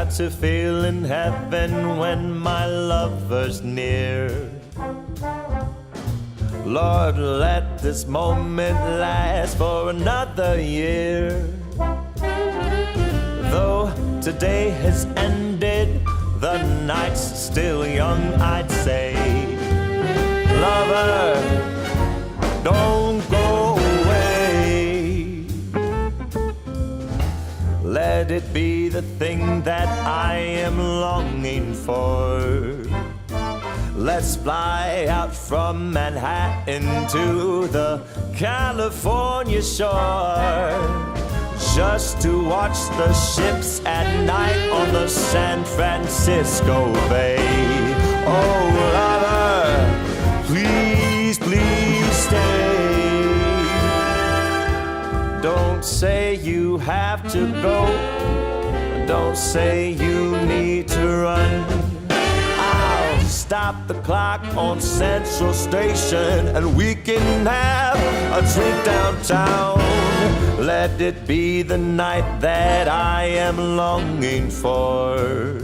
got to feel in heaven when my lover's near. Lord, let this moment last for another year. Though today has ended, the night's still young, I'd say. Lover, don't go away. Let it be the thing that I am longing for. Let's fly out from Manhattan to the California shore, just to watch the ships at night on the San Francisco Bay. Oh, lover, please, please stay. Don't say you have to go. Don't say you need to run. I'll stop the clock on Central Station and we can have a drink downtown. Let it be the night that I am longing for.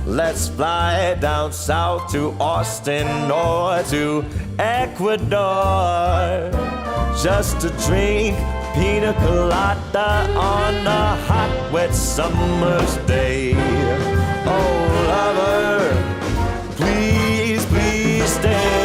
Let's fly down south to Austin or to Ecuador, just to drink pina colada on a hot, wet summer's day. Oh, lover, please, please stay.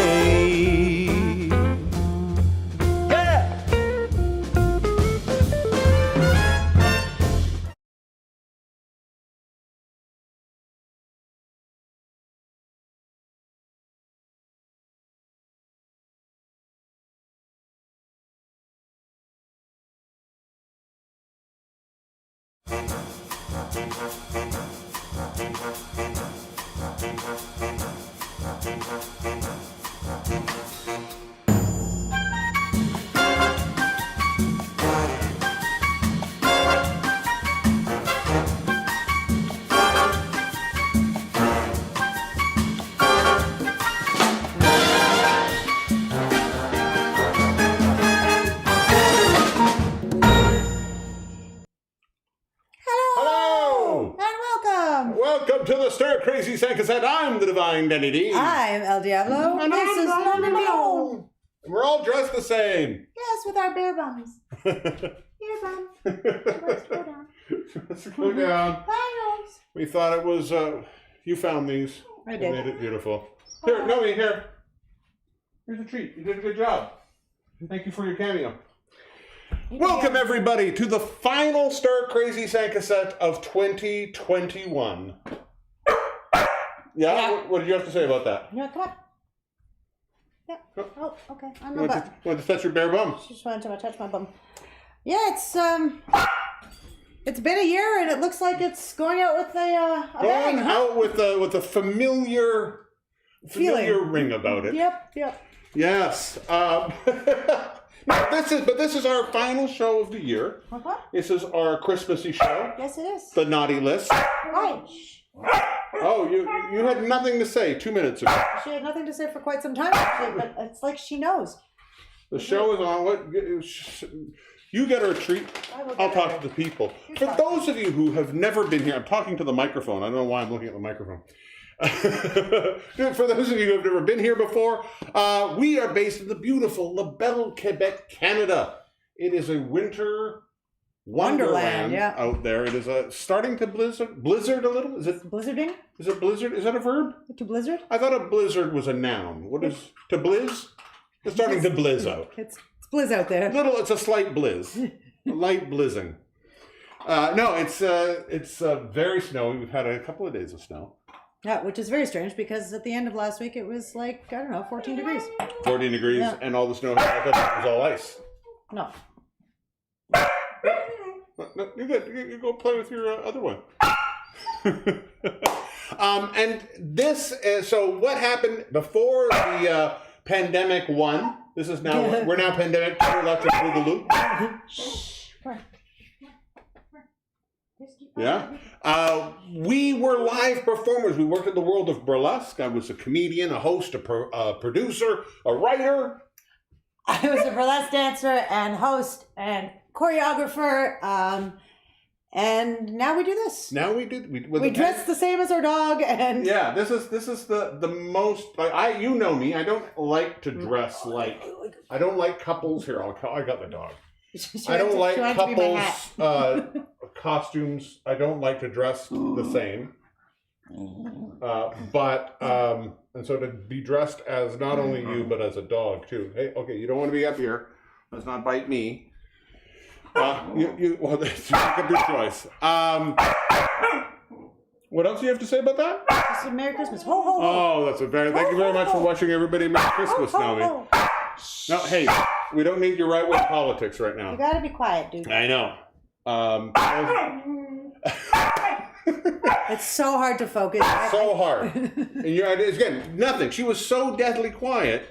Crazy Sankaset, I'm the Divine Identity. I'm Elle Diabloe. And this is London Malone. And we're all dressed the same. Yes, with our bear bums. Bear bum. Let's go down. Let's go down. Finals. We thought it was, you found these. I did. You made it beautiful. Here, Noe, here. Here's a treat. You did a good job. Thank you for your cameo. Welcome, everybody, to the final Stir Crazy Sankaset of 2021. Yeah? What did you have to say about that? Yeah, come on. Yeah. Oh, okay. I'm you not want to touch your bare bum? Just wanted to touch my bum. Yeah, it's been a year and it looks like it's going out with a bang, out with a familiar ring about it. Yep. Yes. This is our final show of the year. Okay. This is our Christmassy show. Yes, it is. The naughty list. Right. Oh, you had nothing to say 2 minutes ago. She had nothing to say for quite some time, actually, but it's like she knows. The show is on. What? You get her a treat. I'll talk to the people. For those of you who have never been here, I'm talking to the microphone. I don't know why I'm looking at the microphone. For those of you who have never been here before, we are based in the beautiful LaBelle, Quebec, Canada. It is a winter wonderland out there. It is starting to blizzard a little. Is it blizzarding? Is it blizzard? Is that a verb? To blizzard? I thought a blizzard was a noun. What is to blizz? It's starting to blizz out. It's blizz out there. It's a slight blizz, a light blizzing. No, it's very snowy. We've had a couple of days of snow. Yeah, which is very strange because at the end of last week it was like, I don't know, 14 degrees. 14 degrees, and all the snow was all ice. No. No, you're good. You go play with your other one. And this is, so what happened before the pandemic 1? This is now, we're now pandemic 2, left to through the loop. Yeah. We were live performers. We worked in the world of burlesque. I was a comedian, a host, a producer, a writer. I was a burlesque dancer and host and choreographer And now we do this. Now we did. We dress the same as our dog, and yeah, this is the most. Like, you know me. I don't like to dress like. I don't like couples here. I got the dog. I don't like couples costumes. I don't like to dress the same. And so to be dressed as not only you but as a dog too. Hey, okay, you don't want to be up here. Let's not bite me. Well, that's a good choice. What else do you have to say about that? Just Merry Christmas. Ho, ho, ho. Oh, that's a very. Thank you very much for watching, everybody. Merry Christmas, Naomi. No, hey, we don't need your right-wing politics right now. You gotta be quiet, dude. I know. It's so hard to focus. So hard. And again, nothing. She was so deathly quiet.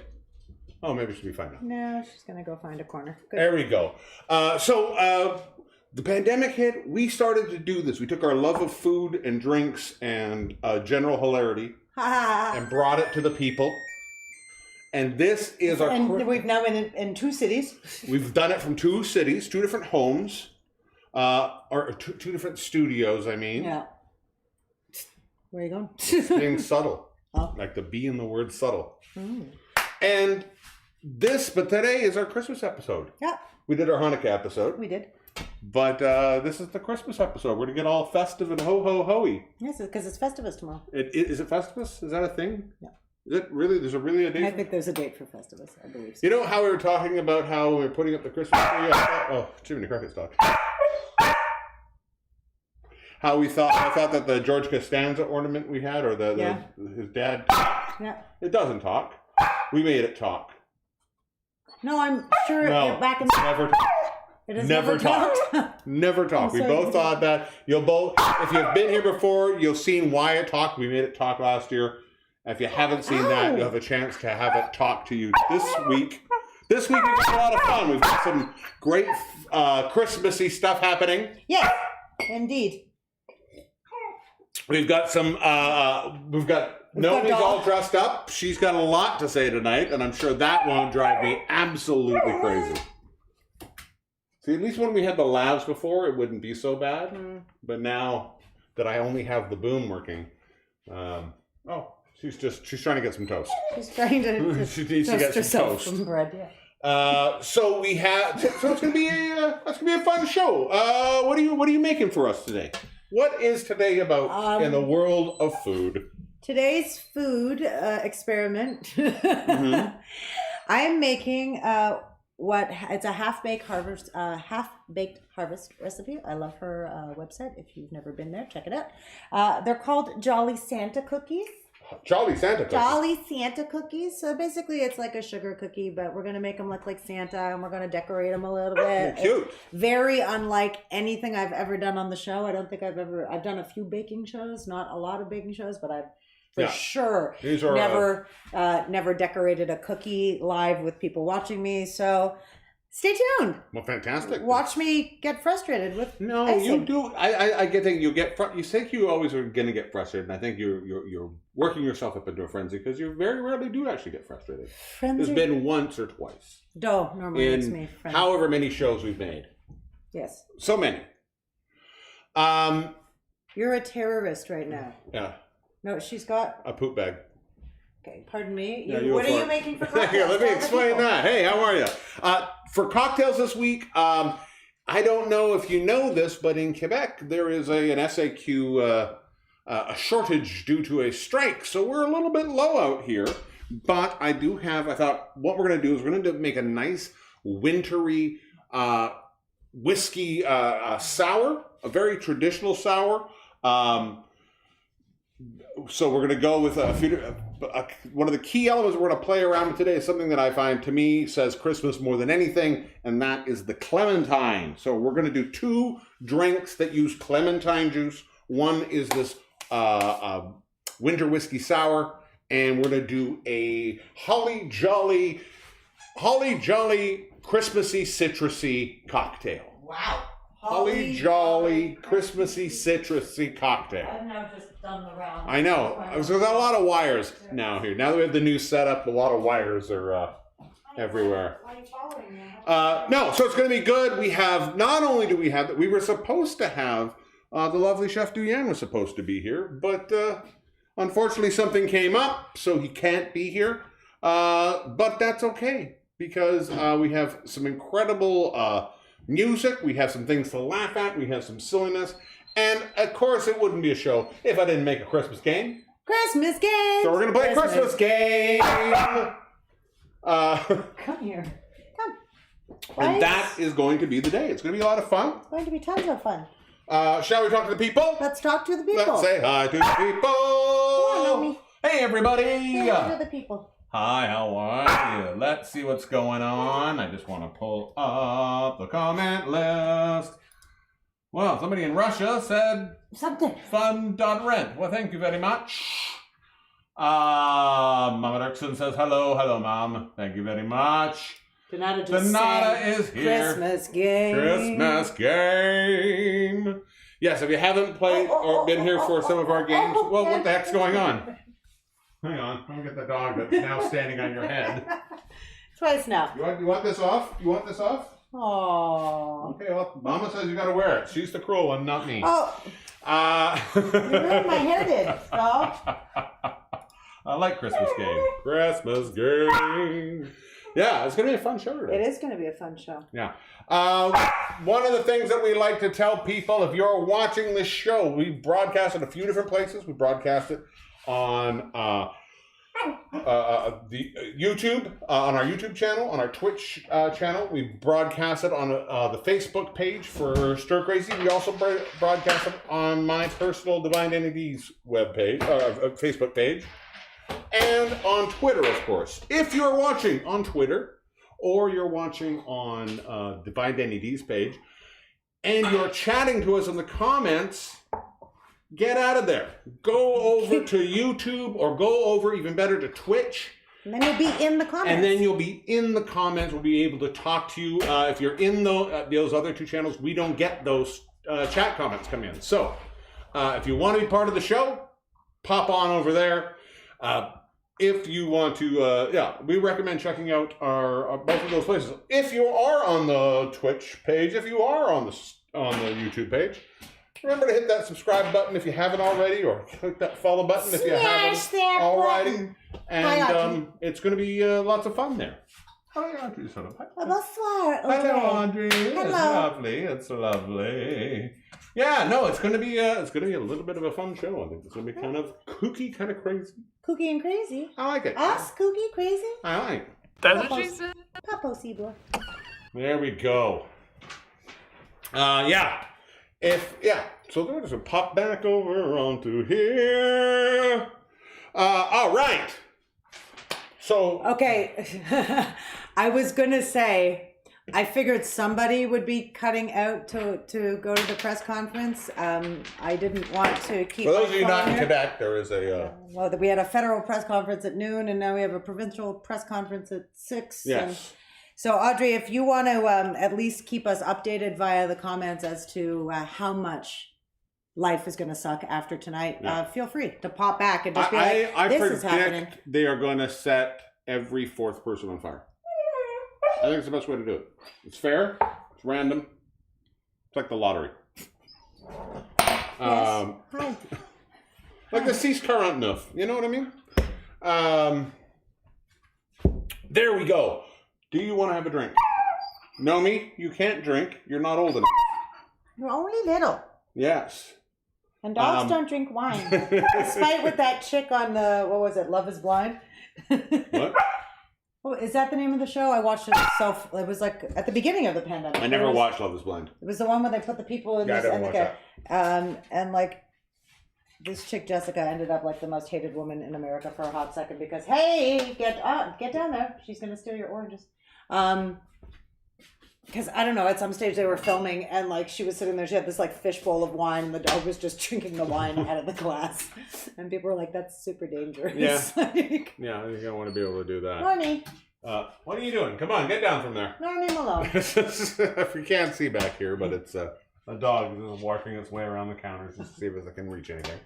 Oh, maybe she'll be fine now. No, she's gonna go find a corner. Good. There we go. The pandemic hit. We started to do this. We took our love of food and drinks and general hilarity and brought it to the people. And this is our... And we've now been in 2 cities. We've done it from 2 cities, 2 different homes, or 2 different studios, I mean. Yeah. Where are you going? Being subtle. Oh. Like the B in the word subtle. Mm. And but today is our Christmas episode. Yeah. We did our Hanukkah episode. We did. But this is the Christmas episode. We're going to get all festive and ho-ho-ho-y. Yes, because it's Festivus tomorrow. Is it Festivus? Is that a thing? Yeah. Is it really? There's a date? I think there's a date for Festivus, I believe so. You know how we were talking about how we were putting up the Christmas tree? Oh, Jiminy Cricket's dog. How I thought that the George Costanza ornament we had, or his dad, yeah. It doesn't talk. We made it talk. No, I'm sure back in never talk. It has Never talk. Never talk. We both thought that. You'll both, if you've been here before, you'll seen why it talked. We made it talk last year. If you haven't seen that, you'll have a chance to have it talk to you this week. This week we've got a lot of fun. We've got some great Christmassy stuff happening. Yes, indeed. We've got some, Naomi's all dressed up. She's got a lot to say tonight, and I'm sure that won't drive me absolutely crazy. See, at least when we had the labs before, it wouldn't be so bad. Mm. But now that I only have the boom working, she's trying to get some toast. She's trying to she needs to get some toast. Some bread, yeah. So it's gonna be a fun show. What are you making for us today? What is today about in the world of food? Today's food experiment. Mm-hmm. I am making it's a half-baked harvest recipe. I love her website. If you've never been there, check it out. They're called Jolly Santa cookies. Jolly Santa cookies. Jolly Santa cookies. So basically, it's like a sugar cookie, but we're gonna make them look like Santa, and we're gonna decorate them a little bit. Cute. It's very unlike anything I've ever done on the show. I don't think I've done a few baking shows, not a lot of baking shows, but I've for sure never decorated a cookie live with people watching me. So stay tuned. Well, fantastic. Watch me get frustrated with icing. You do. I think you get. You think you always are going to get frustrated, and I think you're working yourself up into a frenzy because you very rarely do actually get frustrated. Frenzy. There's been once or twice. No, normally it's me. Frenzy. However many shows we've made. Yes. So many. You're a terrorist right now. Yeah. No, she's got a poop bag. Okay, pardon me. What are you making for cocktails? Here, let me explain that. Hey, how are you? For cocktails this week, I don't know if you know this, but in Quebec, there is an SAQ a shortage due to a strike. So we're a little bit low out here. But I thought what we're going to do is we're going to make a nice wintry whiskey sour, a very traditional sour. So we're going to go with one of the key elements we're going to play around with today is something that I find, to me, says Christmas more than anything, and that is the clementine. So we're going to do 2 drinks that use clementine juice. One is this winter whiskey sour, and we're going to do a holly jolly Christmassy citrusy cocktail. Wow. Holly jolly Christmassy citrusy cocktail. I've now just done the round. I know. There's a lot of wires now here. Now that we have the new setup, a lot of wires are everywhere. Why are you following me? No, so it's going to be good. We have, not only do we have that, we were supposed to have, the lovely Chef Duyan was supposed to be here, but unfortunately something came up, so he can't be here. But that's okay, because we have some incredible music, we have some things to laugh at, we have some silliness, and of course it wouldn't be a show if I didn't make a Christmas game. Christmas game! So we're going to play a Christmas game! Come here. Come. And that is going to be the day. It's going to be a lot of fun. It's going to be tons of fun. Shall we talk to the people? Let's talk to the people. Let's say hi to the people. Come on, Naomi. Hey, everybody. Say hi to the people. Hi, how are you? Let's see what's going on. I just want to pull up the comment list. Well, somebody in Russia said something. Fun.rent. Well, thank you very much. Mama Dirksen says hello. Hello, Mom. Thank you very much. Donata just is here. Christmas game. Christmas game. Yes, if you haven't played or been here for some of our games, well, what the heck's going on? Hang on, let me get the dog that's now standing on your head. Twice now. You want this off? You want this off? Oh. Okay, well, Mama says you got to wear it. She's the cruel one, not me. Oh. You ruined my hair, did so. I like Christmas game. Christmas game. Yeah, it's going to be a fun show today. It is going to be a fun show. Yeah. One of the things that we like to tell people, if you're watching this show, we broadcast it a few different places. We broadcast it on the YouTube, on our YouTube channel, on our Twitch channel. We broadcast it on the Facebook page for Stir Crazy. We also broadcast it on my personal Divine Entities webpage, Facebook page. And on Twitter, of course. If you're watching on Twitter or you're watching on Divine Entities page and you're chatting to us in the comments, get out of there. Go over to YouTube or go over, even better, to Twitch. And then you'll be in the comments. And then you'll be in the comments. We'll be able to talk to you. If you're in those other two channels, we don't get those chat comments come in. So if you want to be part of the show, pop on over there. If you want to, we recommend checking out our both of those places. If you are on the Twitch page, if you are on the YouTube page, remember to hit that subscribe button if you haven't already, or click that follow button if you haven't already. And it's going to be lots of fun there. Hi, Audrey. Bonsoir, Audrey. Hello, Audrey. Hello. It's lovely. It's lovely. Yeah, no, it's going to be a little bit of a fun show. I think it's going to be kind of kooky, kind of crazy. Kooky and crazy. I like it. Us, kooky, crazy. I like it. That's what she said. Papo Seaboy. There we go. So we're just gonna pop back over onto here. All right. So okay, I was gonna say, I figured somebody would be cutting out to go to the press conference. I didn't want to keep. For those of you not in Quebec, there is a. Well, we had a federal press conference at noon, and now we have a provincial press conference at 6. Yes. And so, Audrey, if you want to at least keep us updated via the comments as to how much life is going to suck after tonight, feel free to pop back and just be this is happening. They are going to set every fourth person on fire. I think it's the best way to do it. It's fair. It's random. It's like the lottery. Hi. Like the Cease Current enough. You know what I mean? There we go. Do you want to have a drink? Nomi, you can't drink. You're not old enough. You're only little. Yes. And dogs don't drink wine. Despite with that chick on the, what was it, Love is Blind? What? Oh, is that the name of the show? I watched it it was like at the beginning of the pandemic. I never watched Love is Blind. It was the one where they put the people in this and like this chick Jessica ended up like the most hated woman in America for a hot second because hey, get down there. She's gonna steal your oranges. Because I don't know, at some stage they were filming and like she was sitting there, she had this like fishbowl of wine and the dog was just drinking the wine out of the glass. And people were like, that's super dangerous. Yeah. Like, yeah, you don't want to be able to do that. Marnie. What are you doing? Come on, get down from there. Marnie Malone. You can't see back here, but it's a dog working its way around the counters just to see if it can reach anything.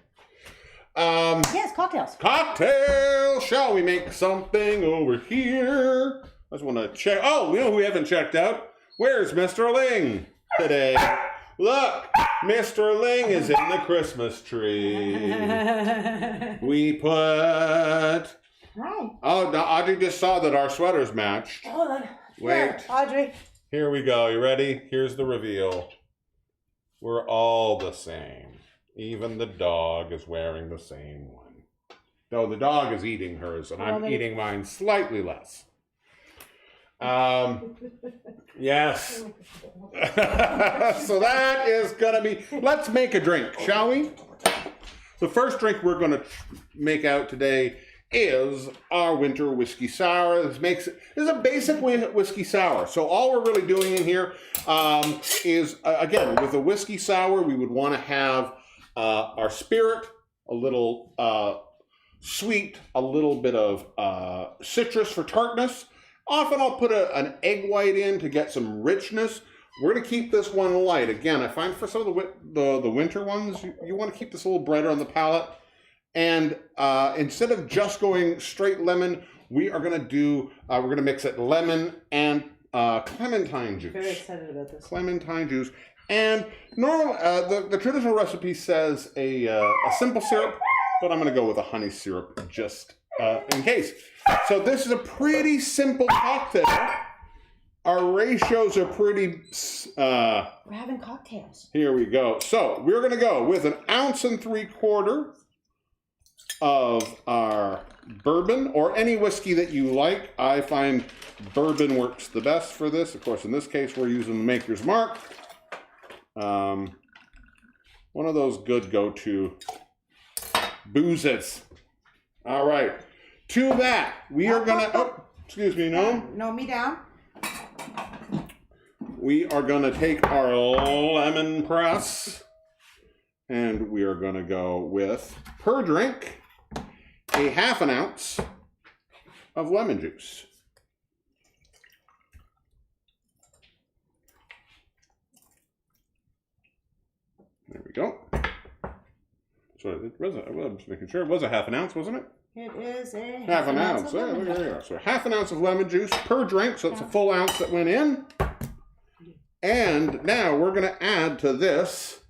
Yes, cocktails. Cocktail! Shall we make something over here? just want to check. Oh, you know who we haven't checked out? Where's Mr. Ling today? Look, Mr. Ling is in the Christmas tree. We put... Hi. Oh, now Audrey just saw that our sweaters matched. Hold on. Wait. Here, Audrey. Here we go. You ready? Here's the reveal. We're all the same. Even the dog is wearing the same one. Though the dog is eating hers, and I'm eating mine slightly less. Yes. So that is gonna be, let's make a drink, shall we? The first drink we're gonna make out today is our winter whiskey sour. This is a basic whiskey sour. So all we're really doing in here is, again, with a whiskey sour, we would want to have our spirit, a little sweet, a little bit of citrus for tartness. Often I'll put an egg white in to get some richness. We're going to keep this one light. Again, I find for some of the winter ones, you want to keep this a little brighter on the palate. And instead of just going straight lemon, we are going to do, we're going to mix it lemon and clementine juice. Very excited about this. Clementine juice. And the traditional recipe says a simple syrup, but I'm going to go with a honey syrup just in case. So this is a pretty simple cocktail. Our ratios are pretty... we're having cocktails. Here we go. So we're going to go with 1 3/4 ounces of our bourbon, or any whiskey that you like. I find bourbon works the best for this. Of course, in this case, we're using the Maker's Mark. One of those good go-to boozes. All right. To that, we are going to... Oh, excuse me, no? No, me down. We are going to take our lemon press, and we are going to go with, per drink, a 1/2 ounce of lemon juice. There we go. So it was, I was making sure it was a 1/2 ounce, wasn't it? It is a 1/2 ounce. There we go. So 1/2 ounce of lemon juice per drink. So it's a full ounce that went in. And now we're going to add to this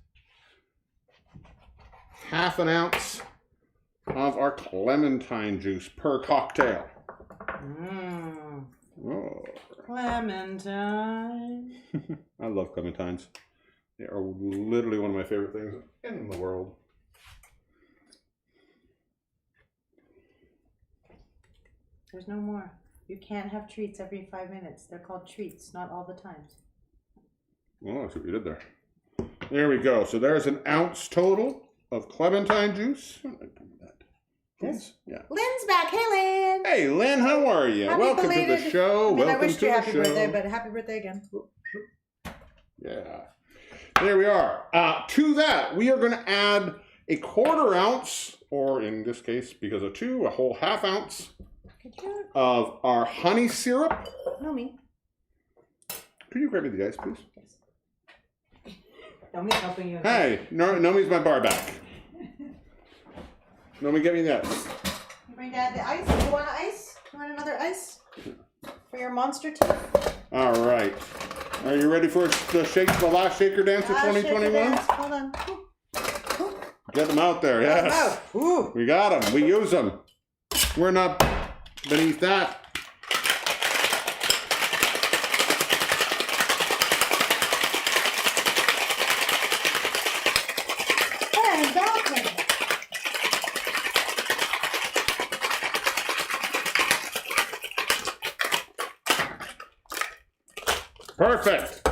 1/2 ounce of our clementine juice per cocktail. Oh. Clementine. I love clementines. They are literally one of my favorite things in the world. There's no more. You can't have treats every 5 minutes. They're called treats, not all the time. Oh, I see what you did there. There we go. So there's 1 ounce total of clementine juice. This? Yeah. Lynn's back. Hey, Lynn. Hey, Lynn, how are you? Happy Welcome belated. to the show. I mean, Welcome I wished to you the happy show. birthday, but happy birthday again. Yeah. There we are. To that, we are going to add a 1/4 ounce, or in this case, because of 2, a whole 1/2 ounce of our honey syrup. No, me. Could you grab me the ice, please? Yes. Nomi's helping you. Hey, Nomi's my bar back. Nomi, get me that. You bring Dad the ice? You want ice? You want another ice? For your monster teeth? All right. Are you ready for the last shaker dance of 2021? Hold on. Get them out there, yes. Ooh. We got them. We use them. We're not beneath that. Perfect.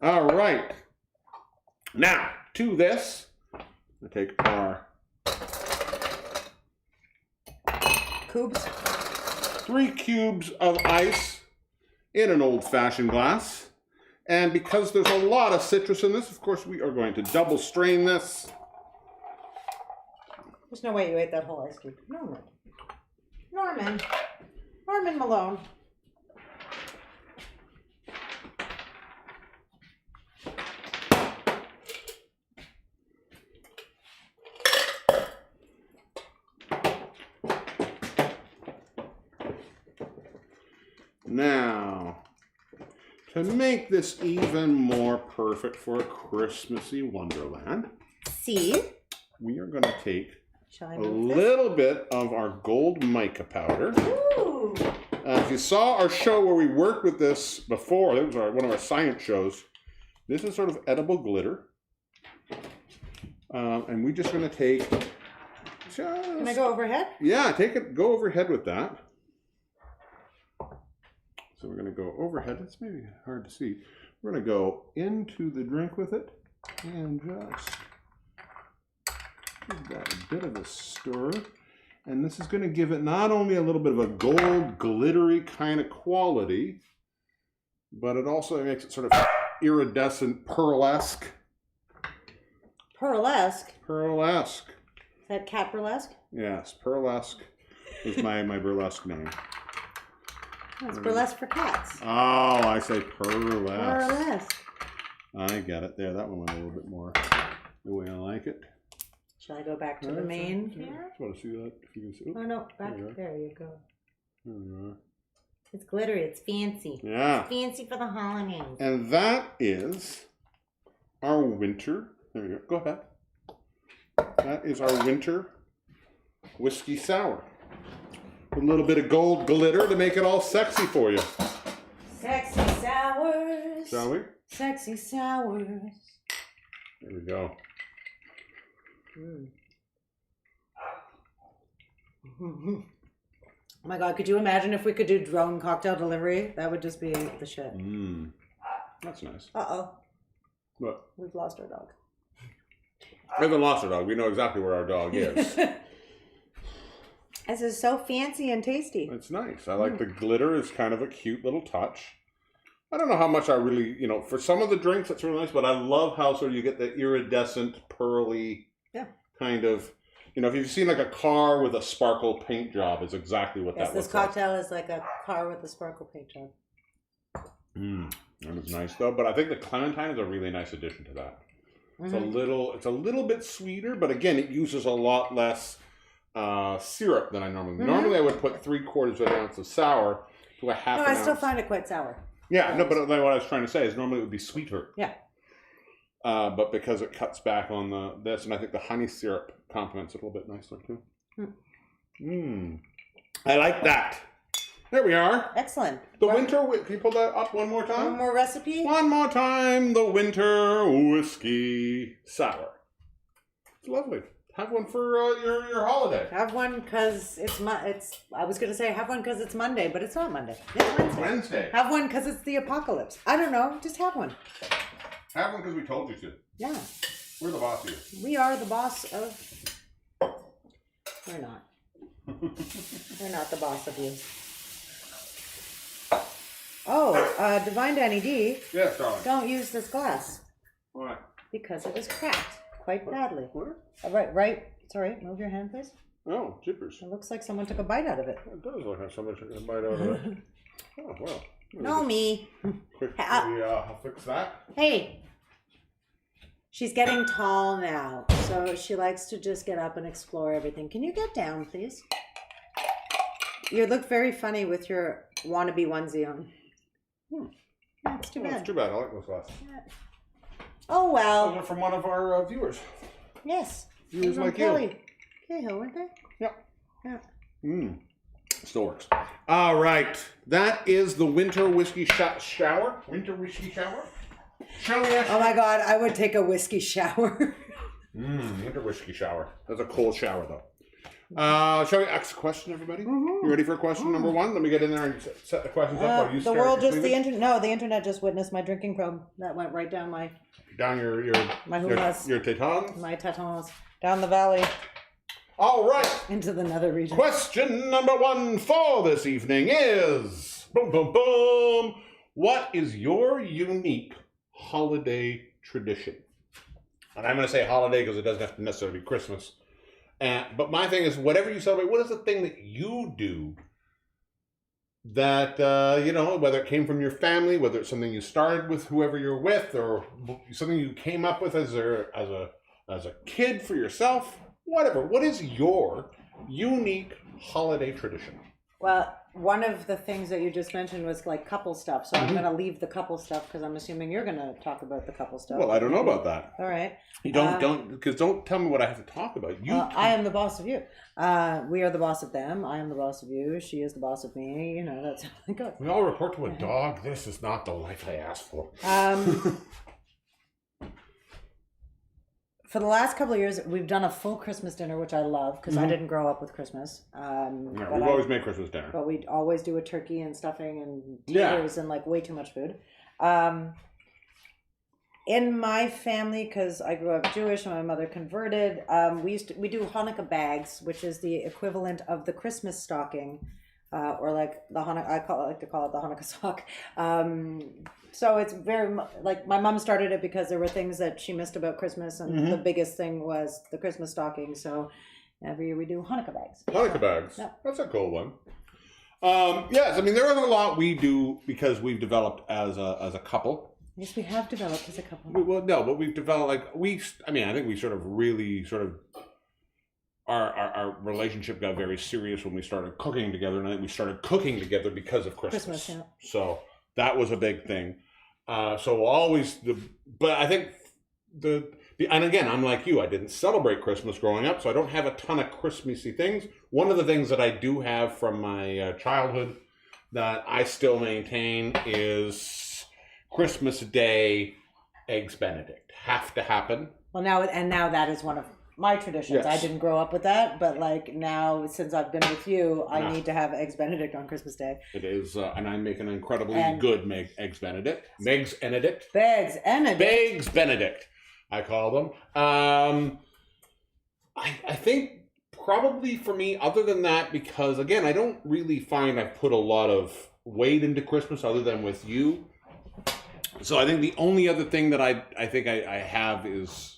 All right. Now, to this, we take our Cubes. 3 cubes of ice in an old-fashioned glass. And because there's a lot of citrus in this, of course, we are going to double strain this. There's no way you ate that whole ice cube. Norman Malone. Now, to make this even more perfect for a Christmassy wonderland, we are going to take a little bit of our gold mica powder. Ooh. If you saw our show where we worked with this before, it was one of our science shows. This is sort of edible glitter. And we're just going to take... Can I go overhead? Yeah, go overhead with that. So we're going to go overhead. It's maybe hard to see. We're going to go into the drink with it and just give that a bit of a stir. And this is going to give it not only a little bit of a gold, glittery kind of quality, but it also makes it sort of iridescent, pearlesque. Pearlesque? Pearlesque. Is that cat burlesque? Yes, pearlesque is my burlesque name. Oh, it's burlesque for cats. Oh, I say pearlesque. Burlesque. I get it. There, that one went a little bit more the way I like it. Shall I go back to the main here? I want to see that. If you can see. Oh, no, back there you go. There you are. It's glittery. It's fancy. Yeah. It's fancy for the holidays. And that is our winter. There we go. Go ahead. That is our winter whiskey sour. With a little bit of gold glitter to make it all sexy for you. Sexy sours. Shall we? Sexy sours. There we go. Oh my God, could you imagine if we could do drone cocktail delivery? That would just be the shit. That's nice. Uh-oh. What? We've lost our dog. We haven't lost our dog. We know exactly where our dog is. This is so fancy and tasty. It's nice. I like the glitter. It's kind of a cute little touch. I don't know how much I really, for some of the drinks, that's really nice, but I love how sort of you get the iridescent, pearly kind of, if you've seen like a car with a sparkle paint job, is exactly what that looks like. This cocktail is like a car with a sparkle paint job. That is nice though, but I think the clementine is a really nice addition to that. It's a little bit sweeter, but again, it uses a lot less syrup than I normally. Normally, I would put 3/4 of an ounce of sour to a half. No, I still find it quite sour. Yeah, no, but what I was trying to say is normally it would be sweeter. Yeah. But because it cuts back on this, and I think the honey syrup complements it a little bit nicer too. I like that. There we are. Excellent. The winter, can you pull that up one more time? One more recipe? One more time. The winter whiskey sour. It's lovely. Have one for your holiday. Have one because I was going to say have one because it's Monday, but it's not Monday. It's Wednesday. Have one because it's the apocalypse. I don't know. Just have one. Have one because we told you to. Yeah. We're the boss here. We are the boss of... We're not. We're not the boss of you. Oh, Divine Danny D. Yes, darling. Don't use this glass. Why? Because it is cracked quite badly. Where? Right. Sorry, move your hand, please. Oh, jippers. It looks like someone took a bite out of it. It does look like someone took a bite out of it. Oh, well. No, me. Quickly, I'll fix that. Hey. She's getting tall now, so she likes to just get up and explore everything. Can you get down, please? You look very funny with your wannabe onesie on. That's too bad. That's too bad. I like those glasses. Yeah. Oh, well. Those are from one of our viewers. Yes. Viewers like Kelly. Cahill, weren't they? Yep. Yeah. Still works. All right. That is the winter whiskey shower. Winter whiskey shower? Shall we Oh my God, I would take a whiskey shower. Winter whiskey shower. That's a cold shower, though. Shall we ask a question, everybody? You ready for question number one? Let me get in there and set the questions up while you start. The internet just witnessed my drinking probe. That went right down my... Down your hunas. Your tetons? My tetons. Down the valley. All right. Into the nether region. Question number one for this evening is... Boom, boom, boom. What is your unique holiday tradition? And I'm going to say holiday because it doesn't have to necessarily be Christmas. But my thing is, whatever you celebrate, what is the thing that you do that, whether it came from your family, whether it's something you started with whoever you're with, or something you came up with as a kid for yourself, whatever. What is your unique holiday tradition? Well, one of the things that you just mentioned was like couple stuff. So I'm going to leave the couple stuff because I'm assuming you're going to talk about the couple stuff. Well, I don't know about that. All right. You don't tell me what I have to talk about. I am the boss of you. We are the boss of them. I am the boss of you. She is the boss of me. You know, that's how it goes. We all report to a dog. This is not the life I asked for. For the last couple of years, we've done a full Christmas dinner, which I love because I didn't grow up with Christmas. We've always made Christmas dinner. But we always do a turkey and stuffing and taters and like way too much food. In my family, because I grew up Jewish and my mother converted, we do Hanukkah bags, which is the equivalent of the Christmas stocking, or like the Hanukkah. I like to call it the Hanukkah sock. So it's very like my mom started it because there were things that she missed about Christmas, and the biggest thing was the Christmas stocking. So every year we do Hanukkah bags. Hanukkah bags. Yeah. That's a cool one. Yes, I mean there is a lot we do because we've developed as a couple. Yes, we have developed as a couple. Well, no, but we've developed I think we our relationship got very serious when we started cooking together, and I think we started cooking together because of Christmas. Yeah. So that was a big thing. But I think and again, I'm like you. I didn't celebrate Christmas growing up, so I don't have a ton of Christmassy things. One of the things that I do have from my childhood that I still maintain is Christmas Day eggs Benedict have to happen. Well, now that is one of my traditions. Yes. I didn't grow up with that, but like now, since I've been with you, I need to have eggs Benedict on Christmas Day. It is, and I make an incredibly good eggs Benedict. Eggs Benedict. Eggs Benedict, I call them. I think probably for me, other than that, because again, I don't really find I've put a lot of weight into Christmas other than with you. So I think the only other thing that I think I have is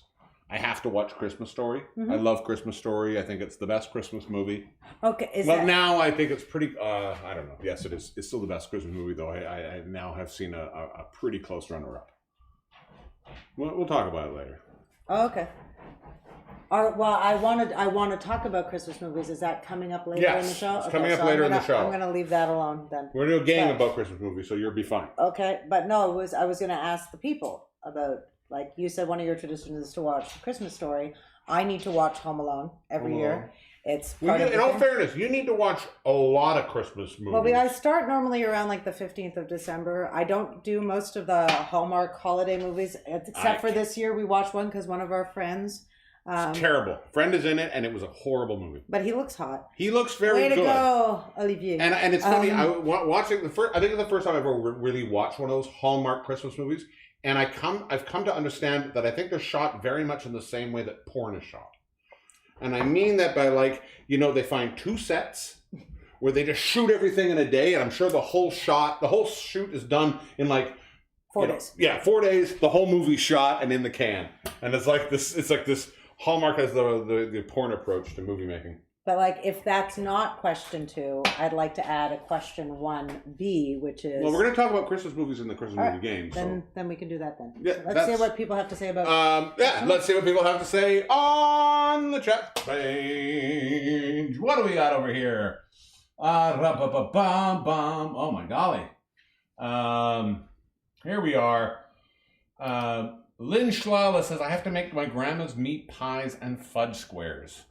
I have to watch Christmas Story. I love Christmas Story. I think it's the best Christmas movie. Okay. Now I think it's pretty, I don't know. Yes, it is. It's still the best Christmas movie, though. I now have seen a pretty close runner-up. We'll talk about it later. Oh, okay. Well, I want to talk about Christmas movies. Is that coming up later in the show? It's coming up later in the show. I'm going to leave that alone then. We're going to do a game about Christmas movies, so you'll be fine. Okay, but no, I was going to ask the people about, like you said, one of your traditions is to watch Christmas Story. I need to watch Home Alone every year. It's part of in all fairness, you need to watch a lot of Christmas movies. Well, I start normally around like the 15th of December. I don't do most of the Hallmark holiday movies, except for this year we watched one because one of our friends. It's terrible. Friend is in it, and it was a horrible movie. But he looks hot. He looks very good. Way to go, Olivier. And it's funny. I watching the first. I think it's the first time I've ever really watched one of those Hallmark Christmas movies, and I've come to understand that I think they're shot very much in the same way that porn is shot. And I mean that by they find two sets where they just shoot everything in a day, and I'm sure the whole shoot is done in 4 days. Yeah, 4 days. The whole movie's shot and in the can, and it's like this. It's like this. Hallmark has the porn approach to movie making. But if that's not question 2, I'd like to add a question 1B, which is... Well, we're going to talk about Christmas movies in the Christmas movie game. Then we can do that then. Yeah, so let's see what people have to say about... let's see what people have to say on the chat page. What do we got over here? Oh my golly. Here we are. Lynn Schlala says, I have to make my grandma's meat pies and fudge squares.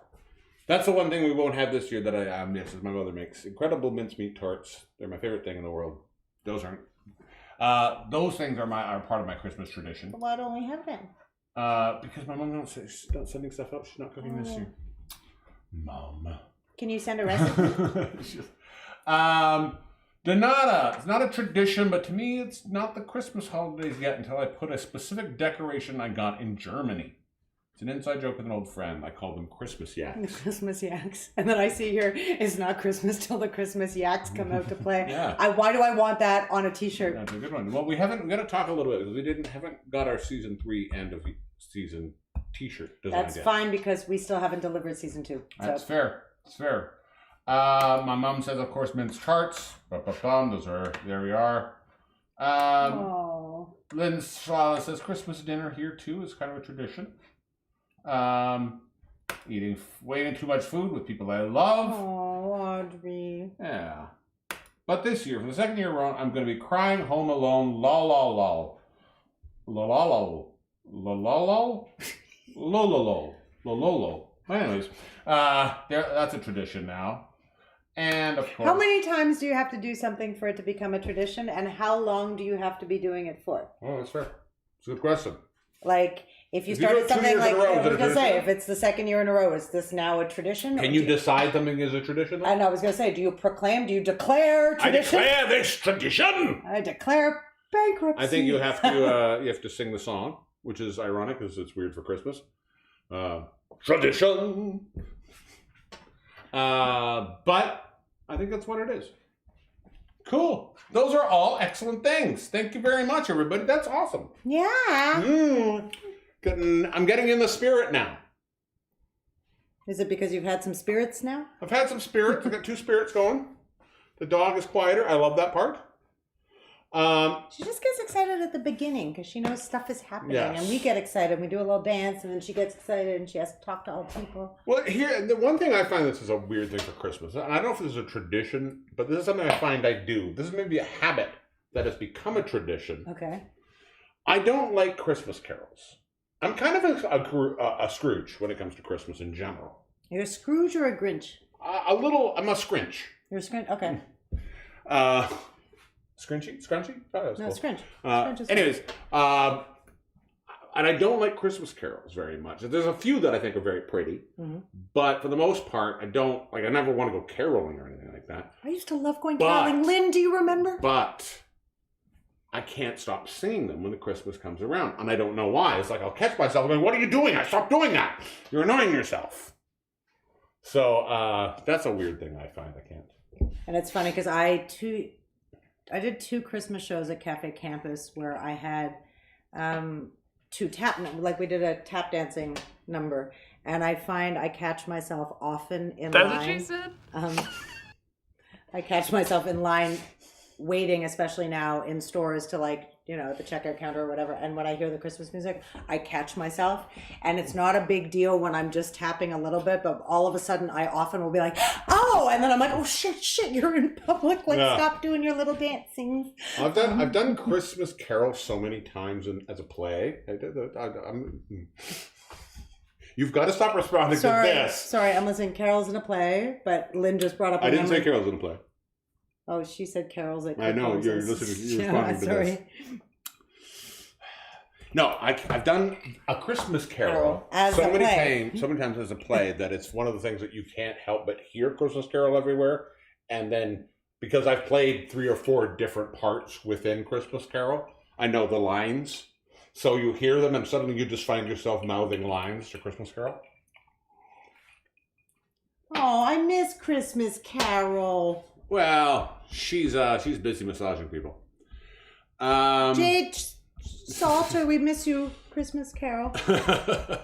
That's the one thing we won't have this year that I miss is my mother makes incredible mincemeat tarts. They're my favorite thing in the world. Those aren't. Those things are part of my Christmas tradition. Why don't we have them? Because my mom she's not sending stuff out. She's not cooking this year. Mom. Can you send a recipe? Donata, it's not a tradition, but to me, it's not the Christmas holidays yet until I put a specific decoration I got in Germany. It's an inside joke with an old friend. I call them Christmas yaks. The Christmas yaks. And then I see here, it's not Christmas till the Christmas yaks come out to play. Yeah. Why do I want that on a t-shirt? That's a good one. Well, we got to talk a little bit because we haven't got our season 3 end of season t-shirt design That's yet. Fine because we still haven't delivered season 2. That's fair. It's fair. My mom says, of course, minced tarts. There we are. Lynn Schlala says, Christmas dinner here too is kind of a tradition. Eating way too much food with people I love. Oh, Audrey. Yeah. But this year, for the second year in a row, I'm going to be crying home alone. La la la. La la la. La la la. Lo lo lo. Lo lo lo. Anyways, that's a tradition now. And of course. How many times do you have to do something for it to become a tradition, and how long do you have to be doing it for? Oh, that's fair. It's a good question. Like, if you started something like, I was going to say, if it's the second year in a row, is this now a tradition? Can you decide something is a tradition? And I was going to say, do you declare tradition? I declare this tradition! I declare bankruptcy. I think you have to sing the song, which is ironic because it's weird for Christmas. Tradition! But I think that's what it is. Cool. Those are all excellent things. Thank you very much, everybody. That's awesome. Yeah. I'm getting in the spirit now. Is it because you've had some spirits now? I've had some spirits. I've got 2 spirits going. The dog is quieter. I love that part. She just gets excited at the beginning because she knows stuff is happening. Yes. And we get excited. We do a little dance and then she gets excited and she has to talk to all people. Well, here, the one thing I find this is a weird thing for Christmas, and I don't know if this is a tradition, but this is something I find I do. This is maybe a habit that has become a tradition. Okay. I don't like Christmas carols. I'm kind of a Scrooge when it comes to Christmas in general. You're a Scrooge or a Grinch? I'm a Scrinch. You're a Scrooge? Okay. Scrunchy? No, Scrunch. Anyways, and I don't like Christmas carols very much. There's a few that I think are very pretty, but for the most part, I never want to go caroling or anything like that. I used to love going caroling. Lynn, do you remember? But I can't stop singing them when the Christmas comes around, and I don't know why. It's like I'll catch myself going, "What are you doing? Stop doing that! You're annoying yourself." So that's a weird thing I find. I can't. And it's funny because I did 2 Christmas shows at Cafe Campus where I had 2 we did a tap dancing number, and I find I catch myself often in line. That's what she said? I catch myself in line waiting, especially now in stores to the checkout counter or whatever. And when I hear the Christmas music, I catch myself. And it's not a big deal when I'm just tapping a little bit, but all of a sudden I often will be like, oh, and then I'm like, oh shit, you're in public. Stop doing your little dancing. I've done Christmas carols so many times as a play. You've got to stop responding to this. Sorry, I'm listening. Carols in a play, but Lynn just brought up. I didn't say carols in a play. Oh, she said carols at. I know you're listening. You're responding to this. No, I've done a Christmas carol so many times as a play that it's one of the things that you can't help but hear Christmas Carol everywhere. And then because I've played 3 or 4 different parts within Christmas Carol, I know the lines. So you hear them and suddenly you just find yourself mouthing lines to Christmas Carol. Oh, I miss Christmas Carol. Well, she's busy massaging people. Jade Salter, we miss you, Christmas Carol.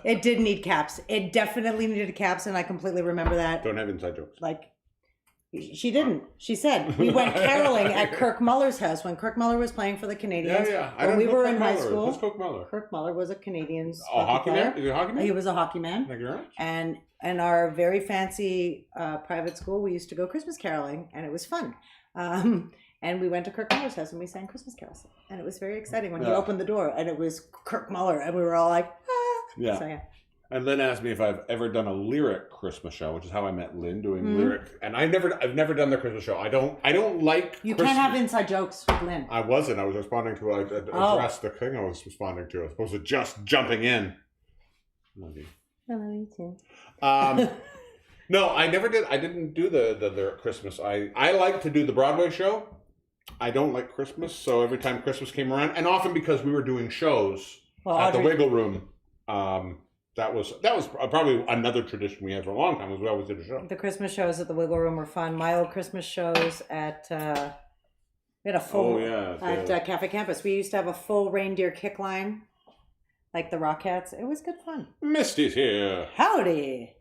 It did need caps. It definitely needed caps, and I completely remember that. Don't have inside jokes. She didn't. She said we went caroling at Kirk Muller's house when Kirk Muller was playing for the Canadians. Yeah. When we were in high school. Who's Kirk Muller? Kirk Muller was a Canadians hockey player. Is he a hockey man? He was a hockey man. Thank you very much. And in our very fancy private school, we used to go Christmas caroling, and it was fun. And we went to Kirk Muller's house and we sang Christmas carols, and it was very exciting when he opened the door and it was Kirk Muller, and we were all like, ah. Yeah. So, yeah. And Lynn asked me if I've ever done a lyric Christmas show, which is how I met Lynn doing lyric. And I've never done their Christmas show. I don't like. You can't have inside jokes with Lynn. I wasn't. I was responding to address the thing I was responding to, as opposed to just jumping in. Love you. I love you too. No, I never did. I didn't do the Christmas. I like to do the Broadway show. I don't like Christmas, so every time Christmas came around, and often because we were doing shows at the Wiggle Room. That was probably another tradition we had for a long time, was we always did a show. The Christmas shows at the Wiggle Room were fun. My old Christmas shows at we had a full at Cafe Campus. We used to have a full reindeer kick line, like the Rockettes. It was good fun. Misty's here. Howdy.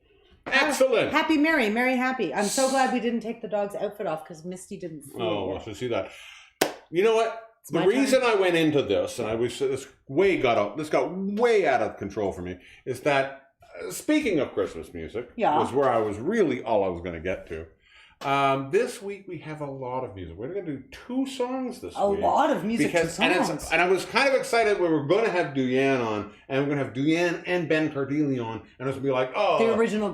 Excellent. Happy, merry, happy. I'm so glad we didn't take the dog's outfit off because Misty didn't see it. Oh, I should see that. You know what? The reason I went into this, and this got way out of control for me, is that speaking of Christmas music, was where I was really all I was going to get to. This week we have a lot of music. We're going to do 2 songs this week. A lot of music, because, 2 songs. And I was kind of excited we were going to have Duyan on, and we're going to have Duyan and Ben Cardilli on, and it was going to be like, oh, the original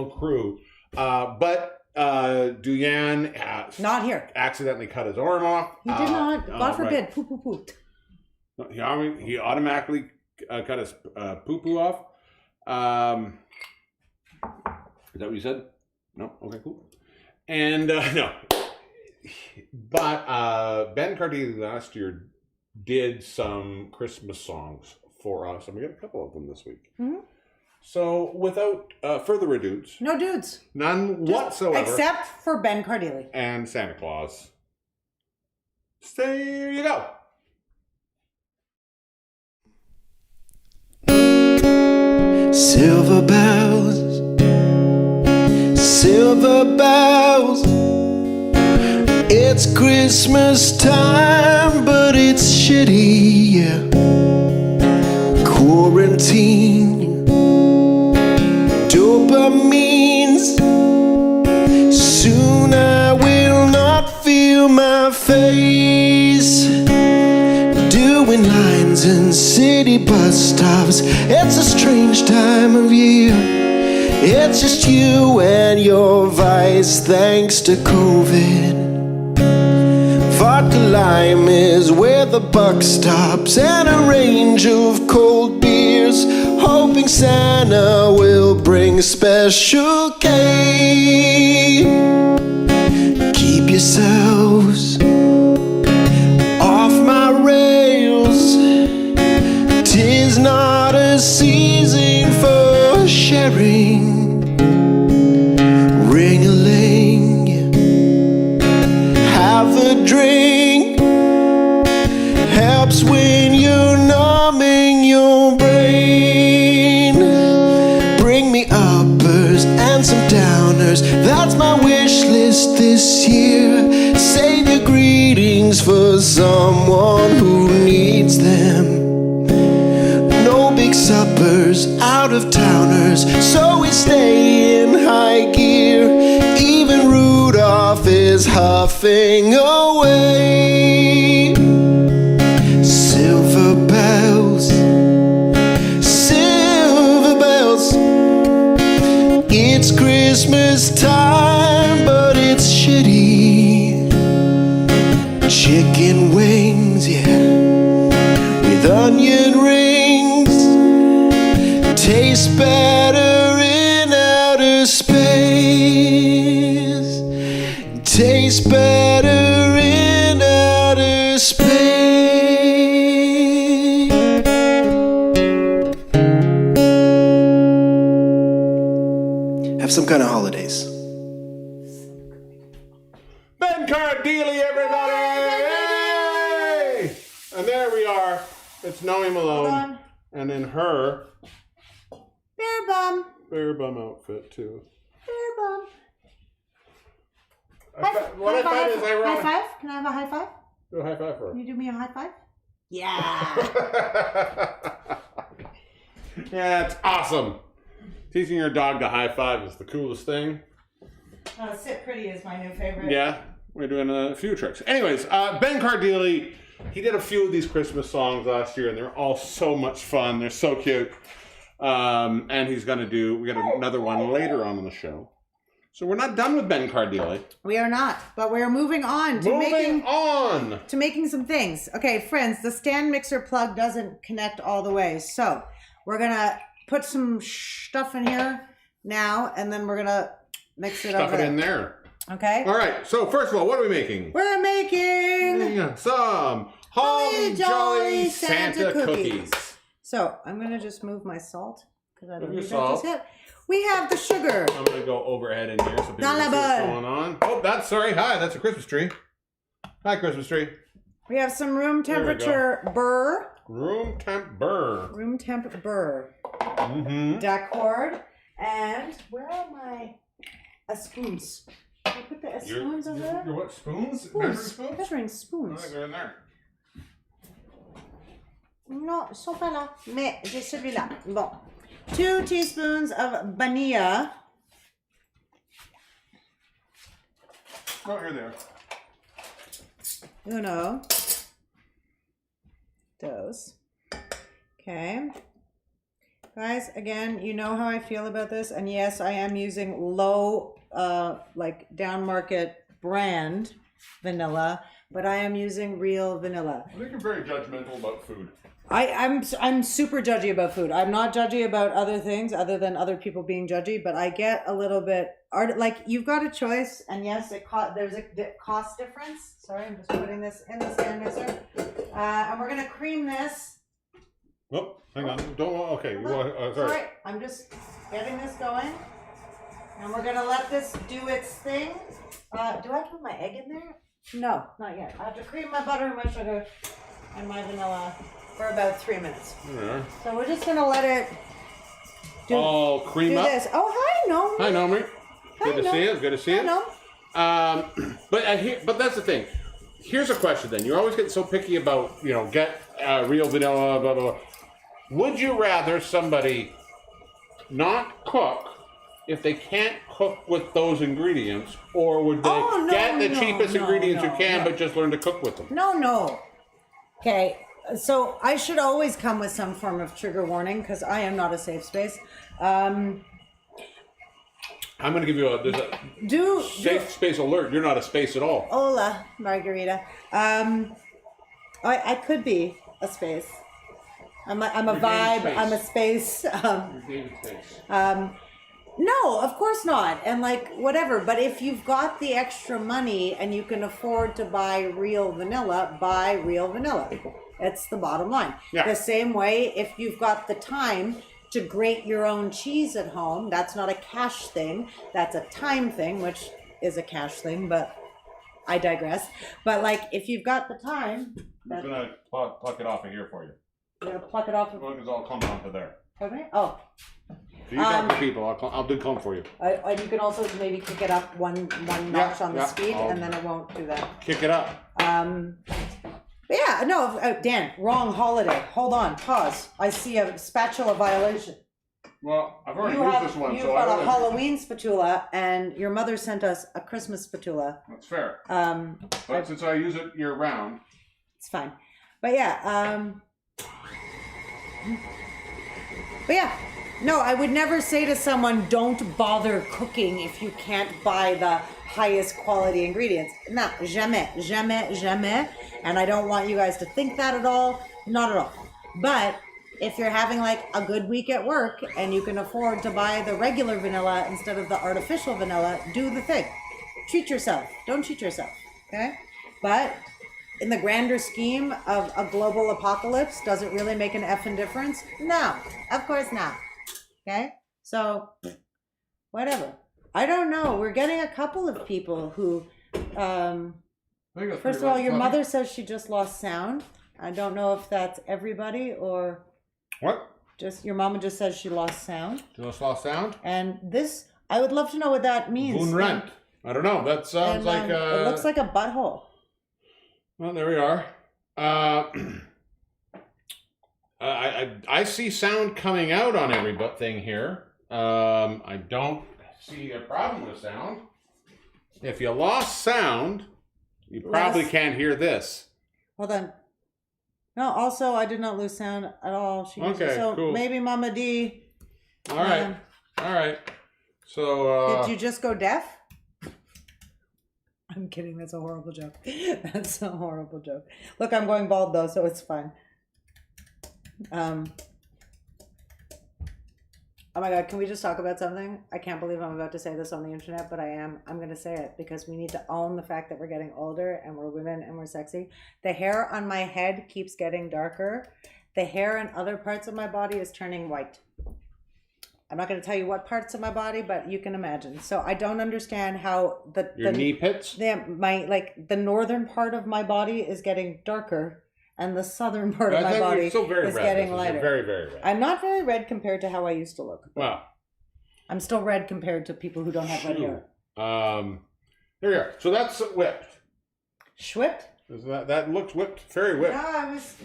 crew. But Duyan not here. Accidentally cut his arm off. He did not. God forbid. Right. Poo poo poo. He automatically cut his poo poo off. Is that what you said? No? Okay, cool. And no. But Ben Cardilli last year did some Christmas songs for us, and we got a couple of them this week. Mm-hmm. So, without further ado, no dudes, none whatsoever, except for Ben Cardilli and Santa Claus. There you go. Silver bells, silver bells. It's Christmas time, but it's shitty, yeah. Quarantine, dopamines. Soon I will not feel my face doing lines in city bus stops. It's a strange time of year. It's just you and your vice, thanks to COVID. Vodka lime is where the buck stops, and a range of cold beers, hoping Santa will bring special K. Keep yourselves off my rails. 'Tis not a season for sharing. Ring-a-ling, have a drink. Helps when you're numbing your brain. Bring me uppers and some downers. That's my wish list this year. Save your greetings for someone who needs them. No big suppers, out of towners, so we stay in high gear. Even Rudolph is huffing away. Silver bells, silver bells. It's Christmas time, but it's shitty. Chicken wings, yeah, with onion rings. Tastes better in outer space. Tastes better in outer space. Have some kind of holidays. Ben Cardilli, everybody! Yay! And there we are. It's Noe Malone. And in her bear bum outfit too. Bear bum. What I find is I wrote high five. Can I have a high five? Do a high five for her. Can you do me a high five? Yeah. Yeah, it's awesome. Teaching your dog to high five is the coolest thing. Sit pretty is my new favorite. Yeah, we're doing a few tricks. Anyways, Ben Cardilli, he did a few of these Christmas songs last year, and they're all so much fun. They're so cute. And he's going to do, we got another one later on in the show. So we're not done with Ben Cardilli. We are not, but we are moving on to making some things. Okay, friends, the stand mixer plug doesn't connect all the way. So we're going to put some stuff in here now, and then we're going to mix it Stuff it in there. Okay. All right. So first of all, what are we making? We're making some Holly Jolly Santa cookies. So I'm going to just move my salt because I don't need that salt. just yet. We have the sugar. I'm going to go overhead in here so people can see what's going on. Oh, hi, that's a Christmas tree. Hi, Christmas tree. We have some room temperature burr. Room temp burr. Room temp burr. Mm-hmm. D'accord. And where are my spoons? Can I put the spoons over there? Your what, spoons? Measuring spoons? Measuring spoons. I think they're in there. Non, ils sont pas là. Mais j'ai celui-là. Bon. 2 teaspoons of vanilla. Oh, here they are. Uno. Dos. Okay. Guys, again, you know how I feel about this. And yes, I am using low, like down market brand vanilla, but I am using real vanilla. I think you're very judgmental about food. I'm super judgy about food. I'm not judgy about other things other than other people being judgy, but I get a little bit like you've got a choice, and yes, there's a cost difference. Sorry, I'm just putting this in the stand mixer, and we're gonna cream this. Oh, hang on. Don't. Okay. Sorry. I'm just getting this going, and we're gonna let this do its thing. Do I have to put my egg in there? No, not yet. I have to cream my butter and my sugar and my vanilla for about 3 minutes. Yeah. So we're just gonna let it cream up. This. Oh, hi, Nomi. Hi, Nomi. Good to see you. Good to see you. But that's the thing. Here's a question. Then you're always getting so picky about get real vanilla, blah blah blah. Would you rather somebody not cook if they can't cook with those ingredients, or would they get the cheapest ingredients you can, but just learn to cook with them? No. Okay. So I should always come with some form of trigger warning because I am not a safe space. I'm going to give you a safe space alert. You're not a space at all. Hola, Margarita. I could be a space. I'm a vibe. Space. I'm a space. No, of course not. And like whatever. But if you've got the extra money and you can afford to buy real vanilla, buy real vanilla. It's the bottom line. Yeah. The same way, if you've got the time to grate your own cheese at home, that's not a cash thing. That's a time thing, which is a cash thing, but I digress. But like, if you've got the time... I'm going to pluck it off of here for you. You're going to pluck it off of... Because I'll come onto there. Okay. Oh. So you talk to people. I'll do come for you. And you can also maybe kick it up one notch on the speed, and then it won't do that. Kick it up. Yeah, no, Dan, wrong holiday. Hold on, pause. I see a spatula violation. Well, I've already used this one, so I got a Halloween spatula, and your mother sent us a Christmas spatula. That's fair. But since I use it year round, it's fine. But yeah, no, I would never say to someone, don't bother cooking if you can't buy the highest quality ingredients. No, jamais. And I don't want you guys to think that at all. Not at all. But if you're having like a good week at work and you can afford to buy the regular vanilla instead of the artificial vanilla, do the thing. Treat yourself. Don't cheat yourself. Okay? But in the grander scheme of a global apocalypse, does it really make an effing difference? No, of course not. Okay? So, whatever. I don't know. We're getting a couple of people who, first of all, your mother says she just lost sound. I don't know if that's everybody or... What? Just your mama just says she lost sound. She just lost sound? And this, I would love to know what that means. Moon rent. I don't know. That sounds like it looks like a butthole. Well, there we are. I see sound coming out on every thing here. I don't see a problem with sound. If you lost sound, you probably can't hear this. Hold on. No, also, I did not lose sound at all. So cool. Maybe Mama D. All right. So, did you just go deaf? I'm kidding. That's a horrible joke. That's a horrible joke. Look, I'm going bald though, so it's fine. Oh my God, can we just talk about something? I can't believe I'm about to say this on the internet, but I am. I'm going to say it because we need to own the fact that we're getting older and we're women and we're sexy. The hair on my head keeps getting darker. The hair in other parts of my body is turning white. I'm not going to tell you what parts of my body, but you can imagine. So I don't understand how your knee pits? The northern part of my body is getting darker. And the southern part of my body is getting lighter. Very, very red. I'm not very red compared to how I used to look. Wow. I'm still red compared to people who don't have red hair. There you are. So that's whipped. Schwipped? That looks whipped. Very whipped. No, I was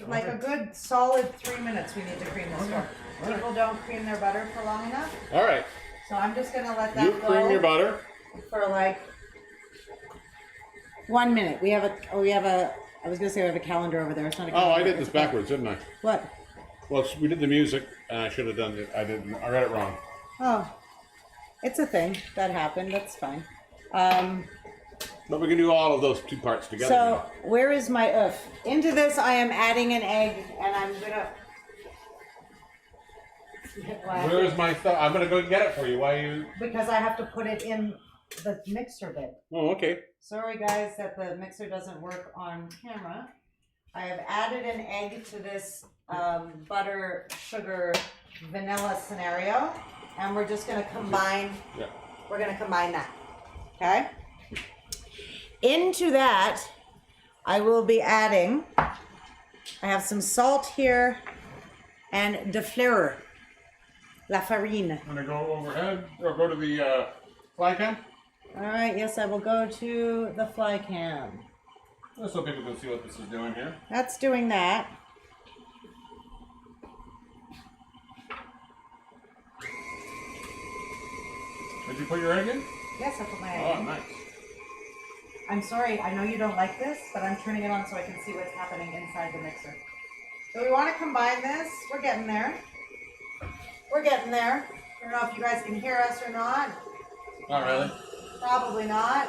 like a good solid 3 minutes we need to cream this for. People don't cream their butter for long enough. All right. So I'm just going to let that go. You cream your butter. For like 1 minute. We have a, I was going to say we have a calendar over there. It's not a Oh, calendar. I did this backwards, didn't I? What? Well, we did the music, and I should have done it. I didn't. I read it wrong. Oh, it's a thing that happened. That's fine. But we can do all of those two parts together. So where is my oof? Into this, I am adding an egg, and I'm gonna. Where is my stuff? I'm gonna go get it for you. Why you? Because I have to put it in the mixer bit. Oh, okay. Sorry, guys, that the mixer doesn't work on camera. I have added an egg to this butter, sugar, vanilla scenario, and we're just gonna combine. Yeah. We're gonna combine that. Okay. Into that, I will be adding. I have some salt here, and de fleur, la farine. I'm gonna go overhead or go to the fly cam. All right. Yes, I will go to the fly cam. Just so people can see what this is doing here. That's doing that. Did you put your egg in? Yes, I put my egg Oh, in. nice. I'm sorry, I know you don't like this, but I'm turning it on so I can see what's happening inside the mixer. So we want to combine this. We're getting there. We're getting there. I don't know if you guys can hear us or not. Not really. Probably not.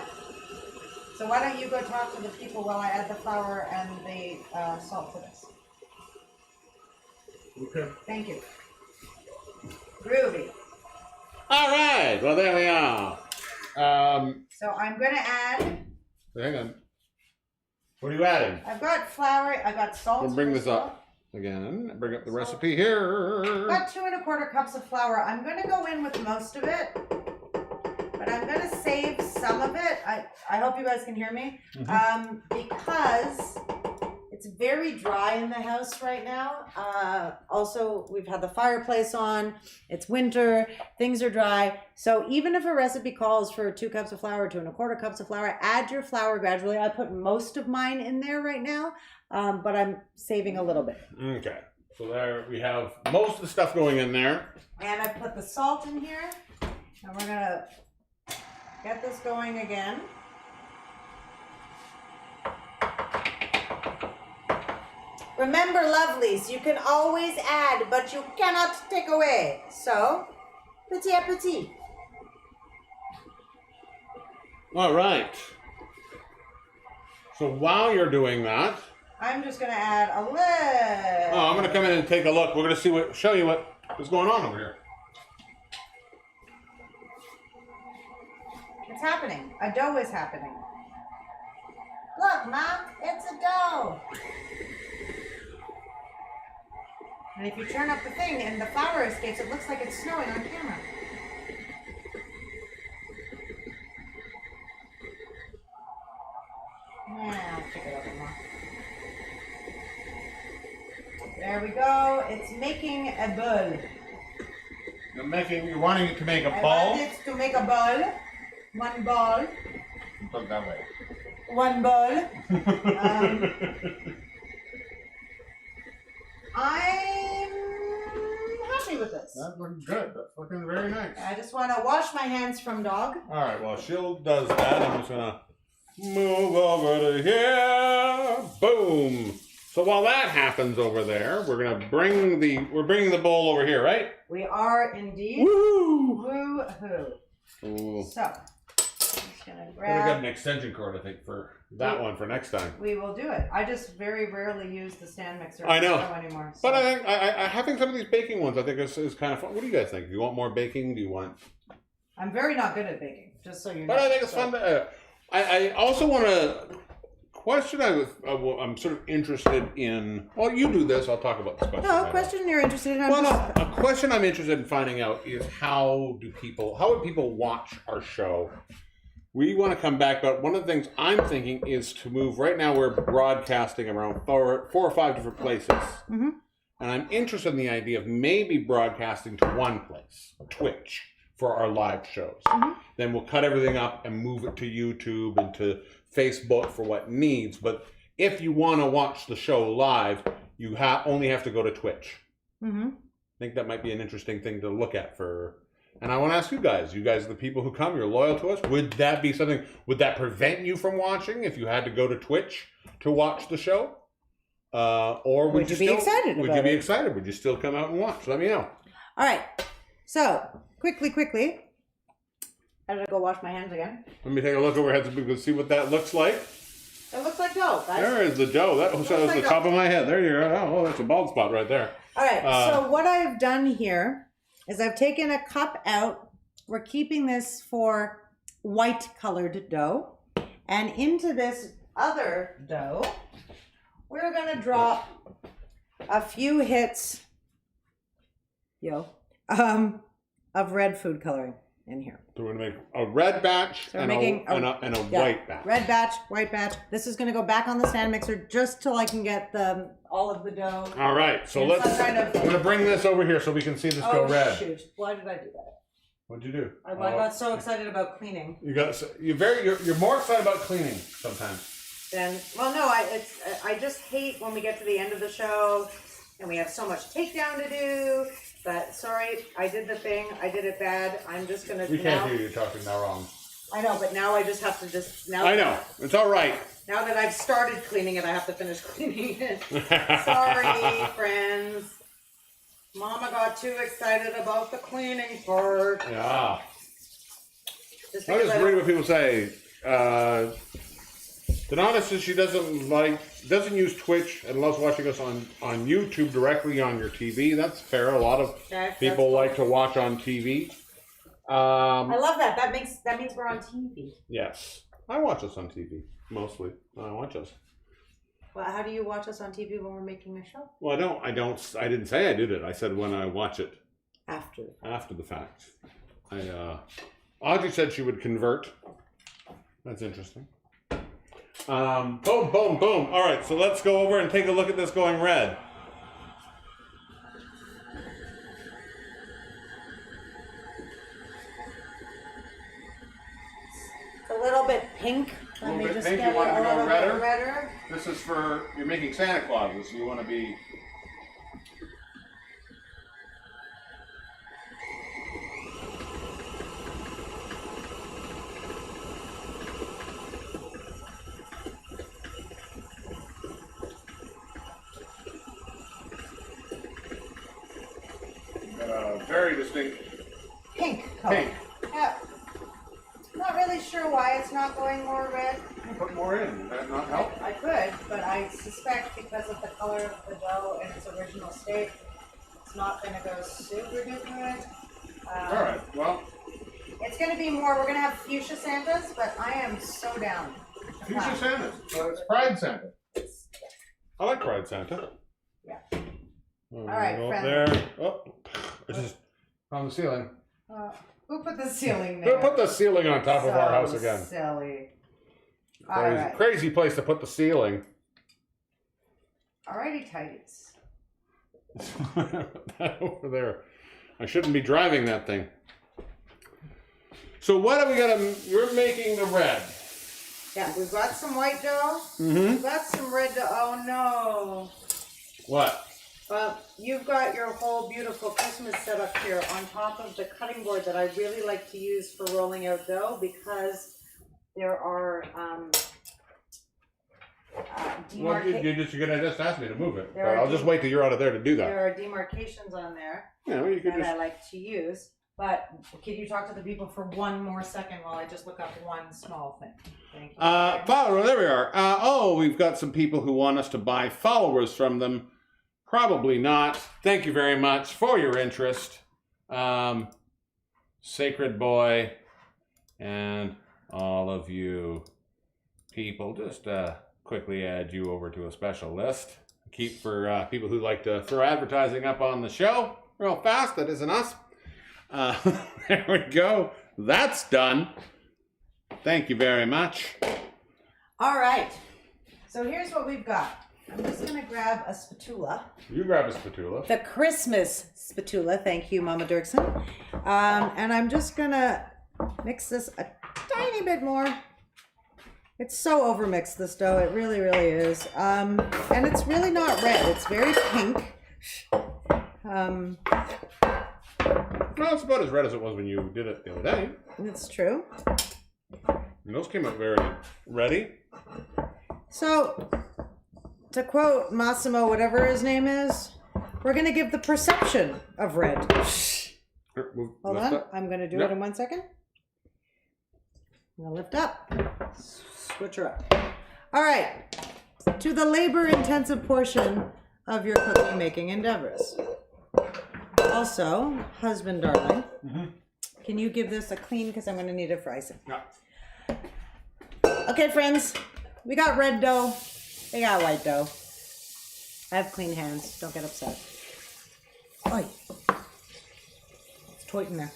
So why don't you go talk to the people while I add the flour and the salt to this. Okay. Thank you. Groovy. All right. Well, there we are. So I'm going to add... Hang on. What are you adding? I've got flour, I've got salt. We'll bring first this of all. up again. Bring up the recipe here. I've got 2 1/4 cups of flour. I'm going to go in with most of it, but I'm going to save some of it. I hope you guys can hear me, because it's very dry in the house right now. Also, we've had the fireplace on. It's winter. Things are dry. So even if a recipe calls for 2 cups of flour, 2 1/4 cups of flour, add your flour gradually. I put most of mine in there right now, but I'm saving a little bit. Okay. So there we have most of the stuff going in there. And I put the salt in here, and we're gonna get this going again. Remember, lovelies, you can always add, but you cannot take away. So, petit à petit. All right. So while you're doing that, I'm just gonna add a little. I'm gonna come in and take a look. We're gonna see show you what is going on over here. It's happening. A dough is happening. Look, Mom, it's a dough. And if you turn up the thing and the flour escapes, it looks like it's snowing on camera. Yeah, I'll check it over more. There we go. It's making a ball. You're wanting it to make a I ball? want it to make a ball. One ball. Put it that way. One ball. I'm happy with this. That's looking good. That's looking very nice. I just want to wash my hands from dog. All right. Well, Shield does that. I'm just gonna move over to here. Boom. So while that happens over there, we're bringing the bowl over here, right? We are indeed. Woo! Woo-hoo. Ooh. So, I'm just going to We got grab. an extension cord, I think, for that one for next time. We will do it. I just very rarely use the stand mixer. I know. Anymore. So. But I think having some of these baking ones, I think is kind of fun. What do you guys think? Do you want more baking? Do you want? I'm very not good at baking, just so you know. But I think it's fun. I also want to question. I'm sort of interested in. Well, you do this. I'll talk about this question. No, a question you're interested in. A question I'm interested in finding out is how would people watch our show? We want to come back, but one of the things I'm thinking is to move. Right now, we're broadcasting around 4 or 5 different places. Mm-hmm. And I'm interested in the idea of maybe broadcasting to one place, Twitch, for our live shows. Mm-hmm. Then we'll cut everything up and move it to YouTube and to Facebook for what needs. But if you want to watch the show live, you only have to go to Twitch. Mm-hmm. I think that might be an interesting thing to look at for And I want to ask you guys are the people who come, you're loyal to us. Would that be something, would that prevent you from watching if you had to go to Twitch to watch the show? Or would you be still, excited would about you be it? excited? Would you still come out and watch? Let me know. All right. So, quickly. I gotta go wash my hands again. Let me take a look overhead so we can see what that looks like. It looks like dough, guys. There is the dough. That was like the top of my head. There you go. Oh, that's a bald spot right there. All right. So what I've done here is I've taken a cup out. We're keeping this for white colored dough. And into this other dough, we're going to drop a few hits of red food coloring in here. So we're going to make a red batch and a white batch. Red batch, white batch. This is going to go back on the stand mixer just till I can get all of the dough. All right. So I'm going to bring this over here so we can see this go red. Shoot. Why did I do that? What'd you do? I got so excited about cleaning. You're more excited about cleaning sometimes. I just hate when we get to the end of the show and we have so much takedown to do. But sorry, I did the thing. I did it bad. I'm just gonna. We can't hear you talking now wrong. I know, but now I just have to I know. It's all right. Now that I've started cleaning it, I have to finish cleaning it. Sorry, friends. Mama got too excited about the cleaning part. Yeah. Just I just read what people say. Donata says she doesn't use Twitch and loves watching us on YouTube directly on your TV. That's fair. A lot of people like to watch on TV. I love that. That means we're on TV. Yes. I watch us on TV, mostly. I watch us. Well, how do you watch us on TV when we're making a show? Well, I didn't say I did it. I said when I watch it. After the fact. Audrey said she would convert. That's interesting. Boom, boom, boom. All right, so let's go over and take a look at this going red. It's a little bit pink. A little bit pink. You want it to go redder? This is for, you're making Santa Clauses, so you want to be... very distinct pink color. Pink. Yeah. Not really sure why it's not going more red. Put more in. Would that not help? I could, but I suspect because of the color of the dough in its original state, it's not going to go super duper. All right. Well, it's going to be more. We're going to have fuchsia Santas, but I am so down. Fuchsia Santa. So it's Pride Santa. I like Pride Santa. Yeah. All right, friend. There. Oh, it's just on the ceiling. Who put the ceiling there? Who put the ceiling on top of our house again? Silly. Crazy place to put the ceiling. Alrighty, tighties. That over there. I shouldn't be driving that thing. So what have we got? You're making the red. Yeah, we've got some white dough. Mm-hmm. We've got some red dough. Oh no. What? Well, you've got your whole beautiful Christmas setup here on top of the cutting board that I really like to use for rolling out dough because there are well, you're gonna just ask me to move it. But I'll just wait till you're out of there to do that. There are demarcations on there well, you that I like to use. But can you talk to the people for one more second while I just look up one small thing? Thank you. Well, there we are. We've got some people who want us to buy followers from them. Probably not. Thank you very much for your interest. Sacred Boy and all of you people. Just quickly add you over to a special list. Keep for people who like to throw advertising up on the show real fast. That isn't us. There we go. That's done. Thank you very much. All right. So here's what we've got. I'm just going to grab a spatula. You grab a spatula. The Christmas spatula. Thank you, Mama Dirksen. And I'm just going to mix this a tiny bit more. It's so overmixed, this dough. It really, really is. And it's really not red. It's very pink. Well, it's about as red as it was when you did it the other day. That's true. And those came out very ready. So, to quote Massimo, whatever his name is, we're going to give the perception of red. Hold on. I'm going to do it in 1 second. I'm going to lift up. Switch her up. All right. To the labor-intensive portion of your cookie making endeavors. Also, husband darling, can you give this a clean, because I'm going to need it for icing. Yeah. Okay, friends, we got red dough. We got white dough. I have clean hands. Don't get upset. Oi. It's tight in there.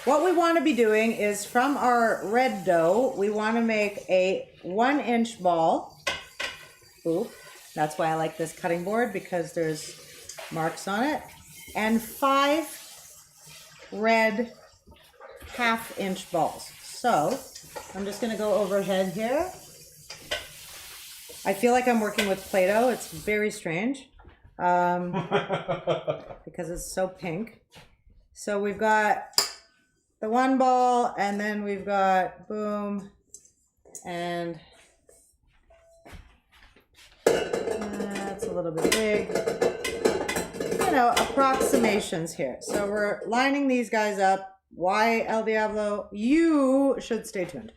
What we want to be doing is from our red dough, we want to make a 1-inch ball. Ooh, that's why I like this cutting board, because there's marks on it. And 5 red 1/2-inch balls. So I'm just going to go overhead here. I feel like I'm working with Play-Doh. It's very strange because it's so pink. So we've got the 1 ball, and then we've got boom, and that's a little bit big. You know, approximations here. So we're lining these guys up. Why, El Diablo? You should stay tuned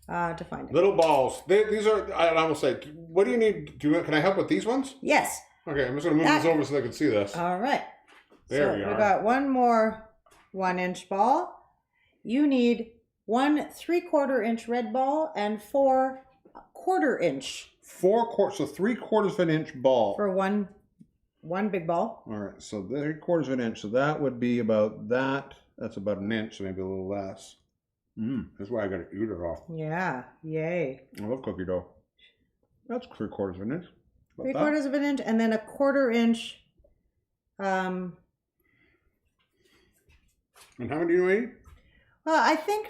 to find it. Little balls. These are, I will say, what do you need? Can I help with these ones? Yes. Okay, I'm just going to move this over so they can see this. All right. There we are. We got 1 more 1-inch ball. You need 1 3/4-inch red ball and 4 1/4-inch. 4 quarters, so 3/4 of an inch ball. For one big ball. All right, so 3/4 of an inch. So that would be about that. That's about an inch, so maybe a little less. That's why I got to eat it off. Yeah, yay. I love cookie dough. That's 3/4 of an inch. 3/4 of an inch, and then a 1/4-inch. And how many do you eat? Well, I think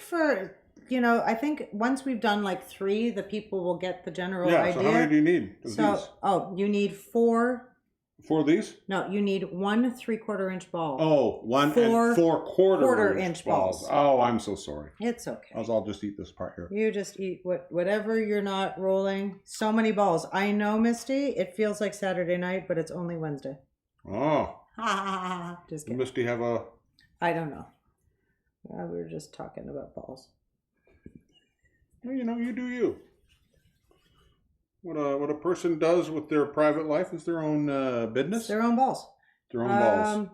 I think once we've done like 3, the people will get the general idea. So how many do you need? You need 4. 4 of these? No, you need 1 3/4-inch ball. Oh, 1 4 and 4 1/4-inch balls. balls. Oh, I'm so sorry. It's okay. I'll just eat this part here. You just eat whatever you're not rolling. So many balls. I know, Misty, it feels like Saturday night, but it's only Wednesday. Oh. Just kidding. Misty have a... I don't know. We were just talking about balls. Well, you do you. What a person does with their private life is their own business. It's their own balls. Their own balls.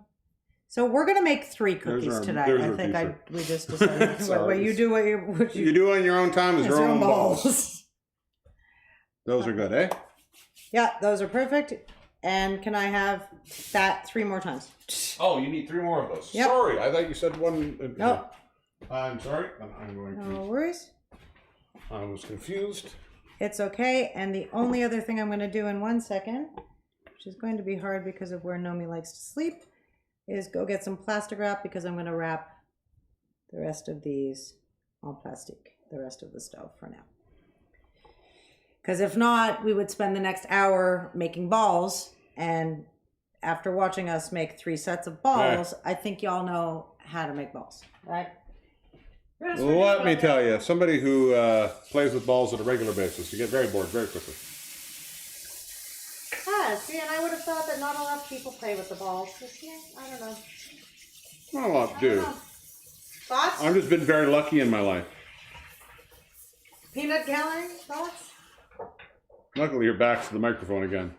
So we're gonna make 3 cookies today. I think we just decided. What you do, what you do on your own time is your own balls. Those are good, eh? Yeah, those are perfect. And can I have that 3 more times? Oh, you need 3 more of those. Yep. Sorry, I thought you said 1. No. I'm sorry. I'm going to. No worries. I was confused. It's okay. And the only other thing I'm going to do in 1 second, which is going to be hard because of where Nomi likes to sleep, is go get some plastic wrap, because I'm going to wrap the rest of these en plastique, the rest of the stove for now. Because if not, we would spend the next hour making balls, and after watching us make 3 sets of balls, I think y'all know how to make balls, right? Let me tell you, somebody who plays with balls on a regular basis, you get very bored very quickly. See, and I would have thought that not a lot of people play with the balls. I don't know. Not a lot do. Thoughts? I've just been very lucky in my life. Peanut gallery, thoughts? Luckily, you're back to the microphone again.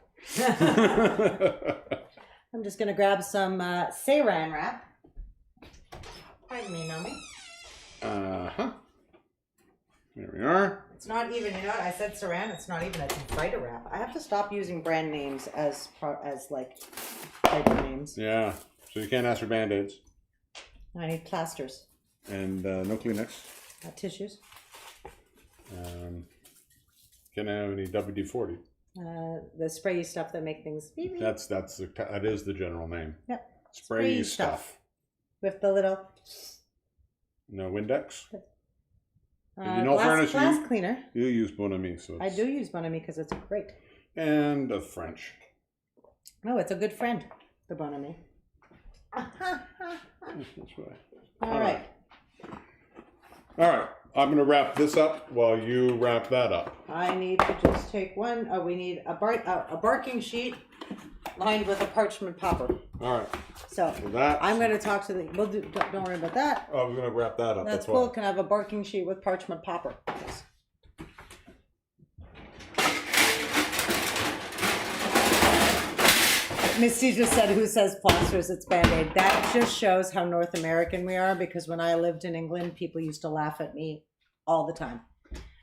I'm just going to grab some saran wrap. Pardon me, Nomi. Uh-huh. There we are. It's not even, you know what, I said saran, it's not even a fighter wrap. I have to stop using brand names as like item names. Yeah, so you can't ask for Band-Aids. I need plasters. And no Kleenex. Tissues. Can I have any WD-40? The sprayy stuff that make things beep beep. That is the general name. Yep. Sprayy stuff. With the little... No Windex? Glass cleaner. You use Bon Ami, so I do use Bon Ami because it's great. And a French. No, it's a good friend, the Bon Ami. All right. All right. I'm going to wrap this up while you wrap that up. I need to just take one. Oh, we need a barking sheet lined with a parchment popper. All right. So I'm going to talk to the. We'll do. Don't worry about that. Oh, we're going to wrap that up. That's cool. Can I have a barking sheet with parchment popper? Yes. Misty just said, who says plasters? It's Band-Aid. That just shows how North American we are, because when I lived in England, people used to laugh at me all the time.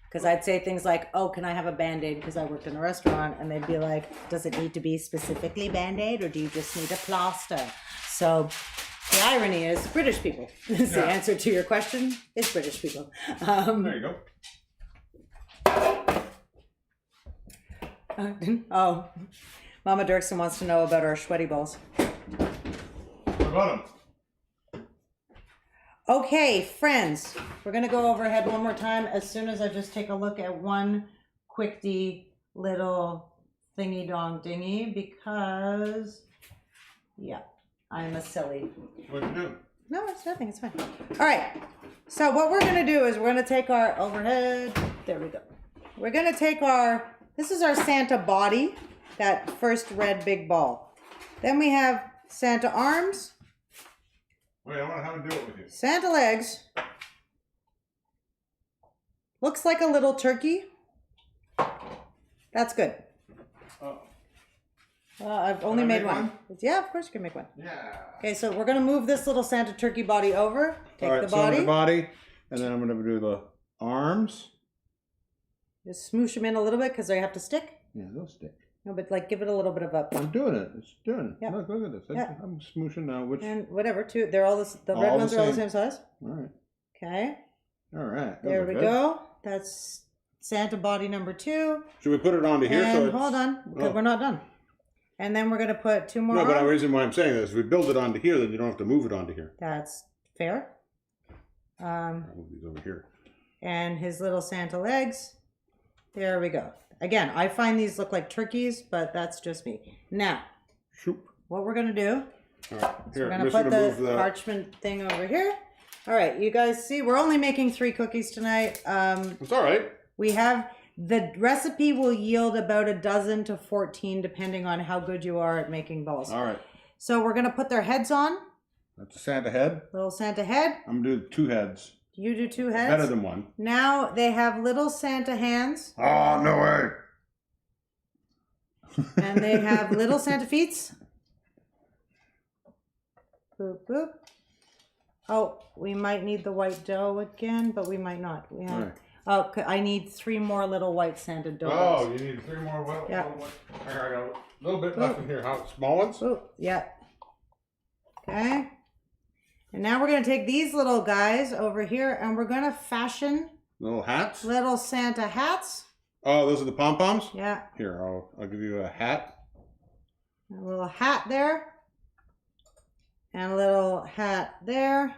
Because I'd say things like, oh, can I have a Band-Aid? Because I worked in a restaurant. And they'd be like, does it need to be specifically Band-Aid, or do you just need a plaster? So the irony is British people. The answer to your question is British people. There you go. Oh. Mama Dirksen wants to know about our sweaty balls. What about them? Okay, friends, we're going to go overhead one more time as soon as I just take a look at one quickie little thingy dong dingy, because, yeah, I'm a silly. What'd you do? No, it's nothing. It's fine. All right. So what we're going to do is we're going to take our overhead. There we go. We're going to take our, this is our Santa body. That first red big ball. Then we have Santa arms. Wait, I want to have him do it with you. Santa legs. Looks like a little turkey. That's good. Oh. I've only made one. Yeah, of course you can make one. Yeah. Okay, so we're going to move this little Santa turkey body over. Take the So body. the body, and then I'm going to do the arms. Just smoosh them in a little bit because they have to stick. Yeah, they'll stick. No, but like give it a little bit of a. I'm doing it. It's doing. Yeah. Look at this. Yeah. I'm smooshing now. Which? And whatever, too. They're all the red all ones the are all the same. same size. All right. Okay. All right. There we go. That's Santa body number 2. Should we put it onto here? And so hold on, because we're not done. And then we're going to put 2 more No, but the on. reason why I'm saying this, if we build it onto here, then you don't have to move it onto here. That's fair. I'll move these over here. And his little Santa legs. There we go. Again, I find these look like turkeys, but that's just me. Now, Shoop. what we're going to do All right. is Here, we're I'm going to just put gonna the move the parchment thing over here. All right, you guys see, we're only making 3 cookies tonight. It's all right. We have, the recipe will yield about 12 to 14, depending on how good you are at making balls. All right. So we're going to put their heads on. That's a Santa head. Little Santa head. I'm going to do 2 heads. You do 2 heads. Better than 1. Now they have little Santa hands. Oh, no way. And they have little Santa feet. Boop, boop. Oh, we might need the white dough again, but we might not. We have, Right. Oh, I need 3 more little white Santa dough. Oh, you need 3 more. Well, Yeah. I got a little bit left in here. How small ones? Oh, yeah. Okay. And now we're going to take these little guys over here and we're going to fashion Little hats? little Santa hats. Oh, those are the pom-poms? Yeah. Here, I'll give you a hat. A little hat there. And a little hat there.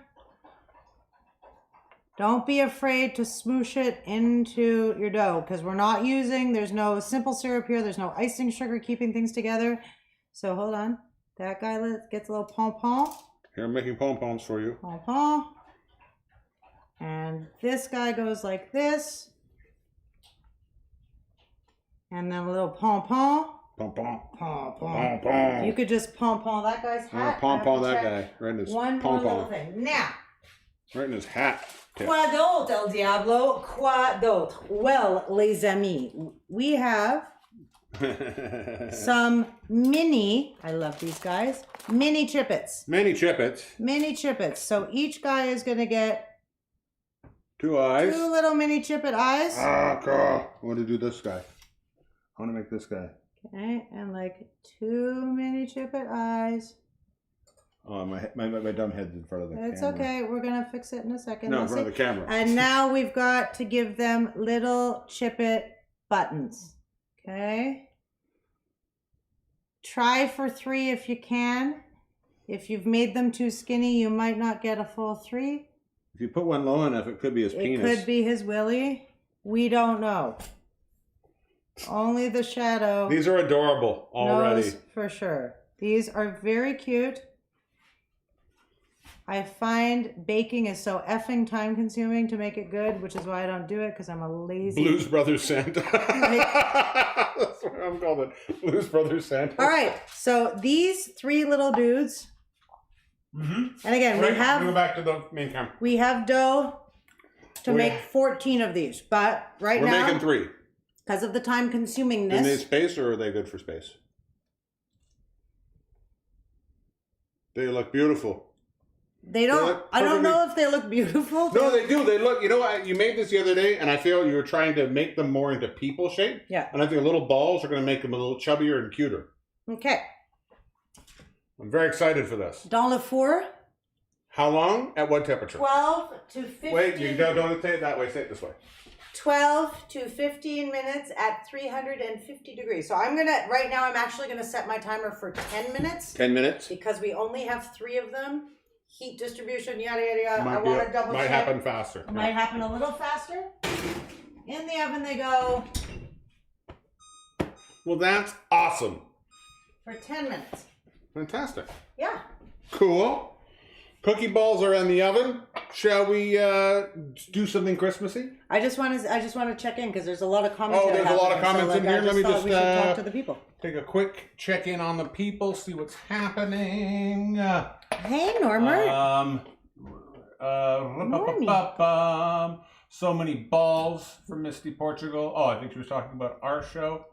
Don't be afraid to smoosh it into your dough, because we're not using, there's no simple syrup here. There's no icing sugar keeping things together. So hold on. That guy gets a little pom-pom. Here, I'm making pom-poms for you. Pom-pom. And this guy goes like this. And then a little pom-pom. Pom-pom. Pom-pom. Pom-pom. You could just pom-pom that guy's hat. Pom-pom that Check guy. Right in his One more little pom-pom. thing. Now. Right in his hat. tip. Quoi d'autre, El Diablo? Quoi d'autre? Well, les amis, we have some mini, I love these guys, mini chippets. Many chippets. Mini chippets. So each guy is going to get 2 eyes. 2 little mini chippet eyes. Ah, cool. I want to do this guy. I want to make this guy. Okay, and like 2 mini chippet eyes. Oh, my dumb head's in front of the camera. It's okay. We're going to fix it in a second. No, in Let's front of the see. camera. And now we've got to give them little chippet buttons. Okay. Try for 3 if you can. If you've made them too skinny, you might not get a full 3. If you put one low enough, it could be his penis. It could be his willy. We don't know. Only the shadow These are adorable already. knows for sure. These are very cute. I find baking is so effing time consuming to make it good, which is why I don't do it because I'm a lazy. Blues Brothers Santa. That's what I'm calling it. Blues Brothers Santa. All right. So these 3 little dudes. Mm-hmm. And again, we go back to the main camera. We have dough to make 14 of these, but now we're making 3 because of the time consumingness. Do they need space, or are they good for space? They look beautiful. They don't. I don't know if they look beautiful. No, they do. They look. You know what? You made this the other day, and I feel you were trying to make them more into people shape. Yeah. And I think little balls are going to make them a little chubbier and cuter. Okay. I'm very excited for this. Dans le four. How long? At what temperature? 12 to 15. Wait, you don't say it that way. Say it this way. 12 to 15 minutes at 350 degrees. So I'm right now I'm actually going to set my timer for 10 minutes. 10 minutes? Because we only have 3 of them. Heat distribution, yada, yada, yada. I want to double check. Might happen faster. It might happen a little faster. In the oven they go. Well, that's awesome. For 10 minutes. Fantastic. Yeah. Cool. Cookie balls are in the oven. Shall we do something Christmassy? I just want to check in because there's a lot of comments. Oh, there's a lot of comments in here. Let me just we should talk to the people. Take a quick check in on the people, see what's happening. Hey, Normer. So many balls from Misty Portugal. Oh, I think she was talking about our show.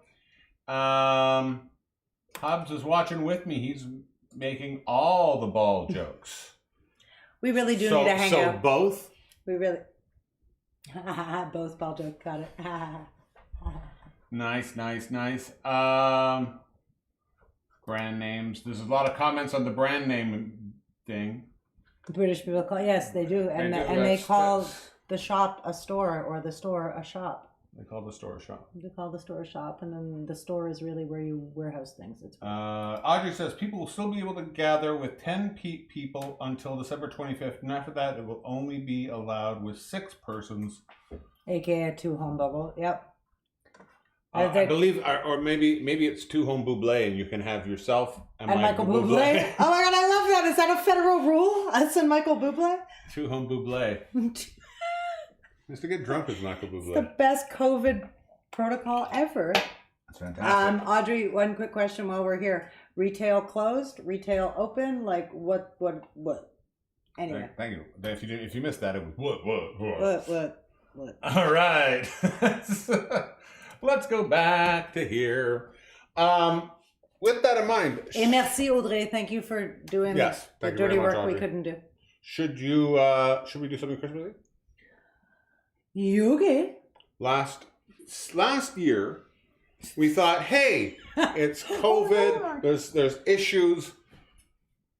Hobbs is watching with me. He's making all the ball jokes. We really do need to hang out. So both? We really... both ball jokes. Got it. Nice. Brand names. There's a lot of comments on the brand name thing. British people call... Yes, they do. And they call the shop a store or the store a shop. They call the store a shop. They call the store a shop, and then the store is really where you warehouse things. It's Audrey says people will still be able to gather with 10 people until December 25th, and after that, it will only be allowed with 6 persons. AKA 2 home bubble. Yep. I believe, or maybe it's 2 home buble, and you can have yourself and Michael Bublé. Oh my God, I love that. Is that a federal rule? Us and Michael Bublé? 2 home buble. Just to get drunk with Michael Bublé. It's the best COVID protocol ever. That's fantastic. Audrey, one quick question while we're here. Retail closed? Retail open? Like what? Anyway. Thank you. If you missed that, it was what? What? All right. Let's go back to here. With that in mind. Et merci, Audrey. Thank you for doing the dirty work Audrey. We couldn't do. Should we do something Christmassy? You okay? Last year, we thought, hey, it's COVID. There's issues.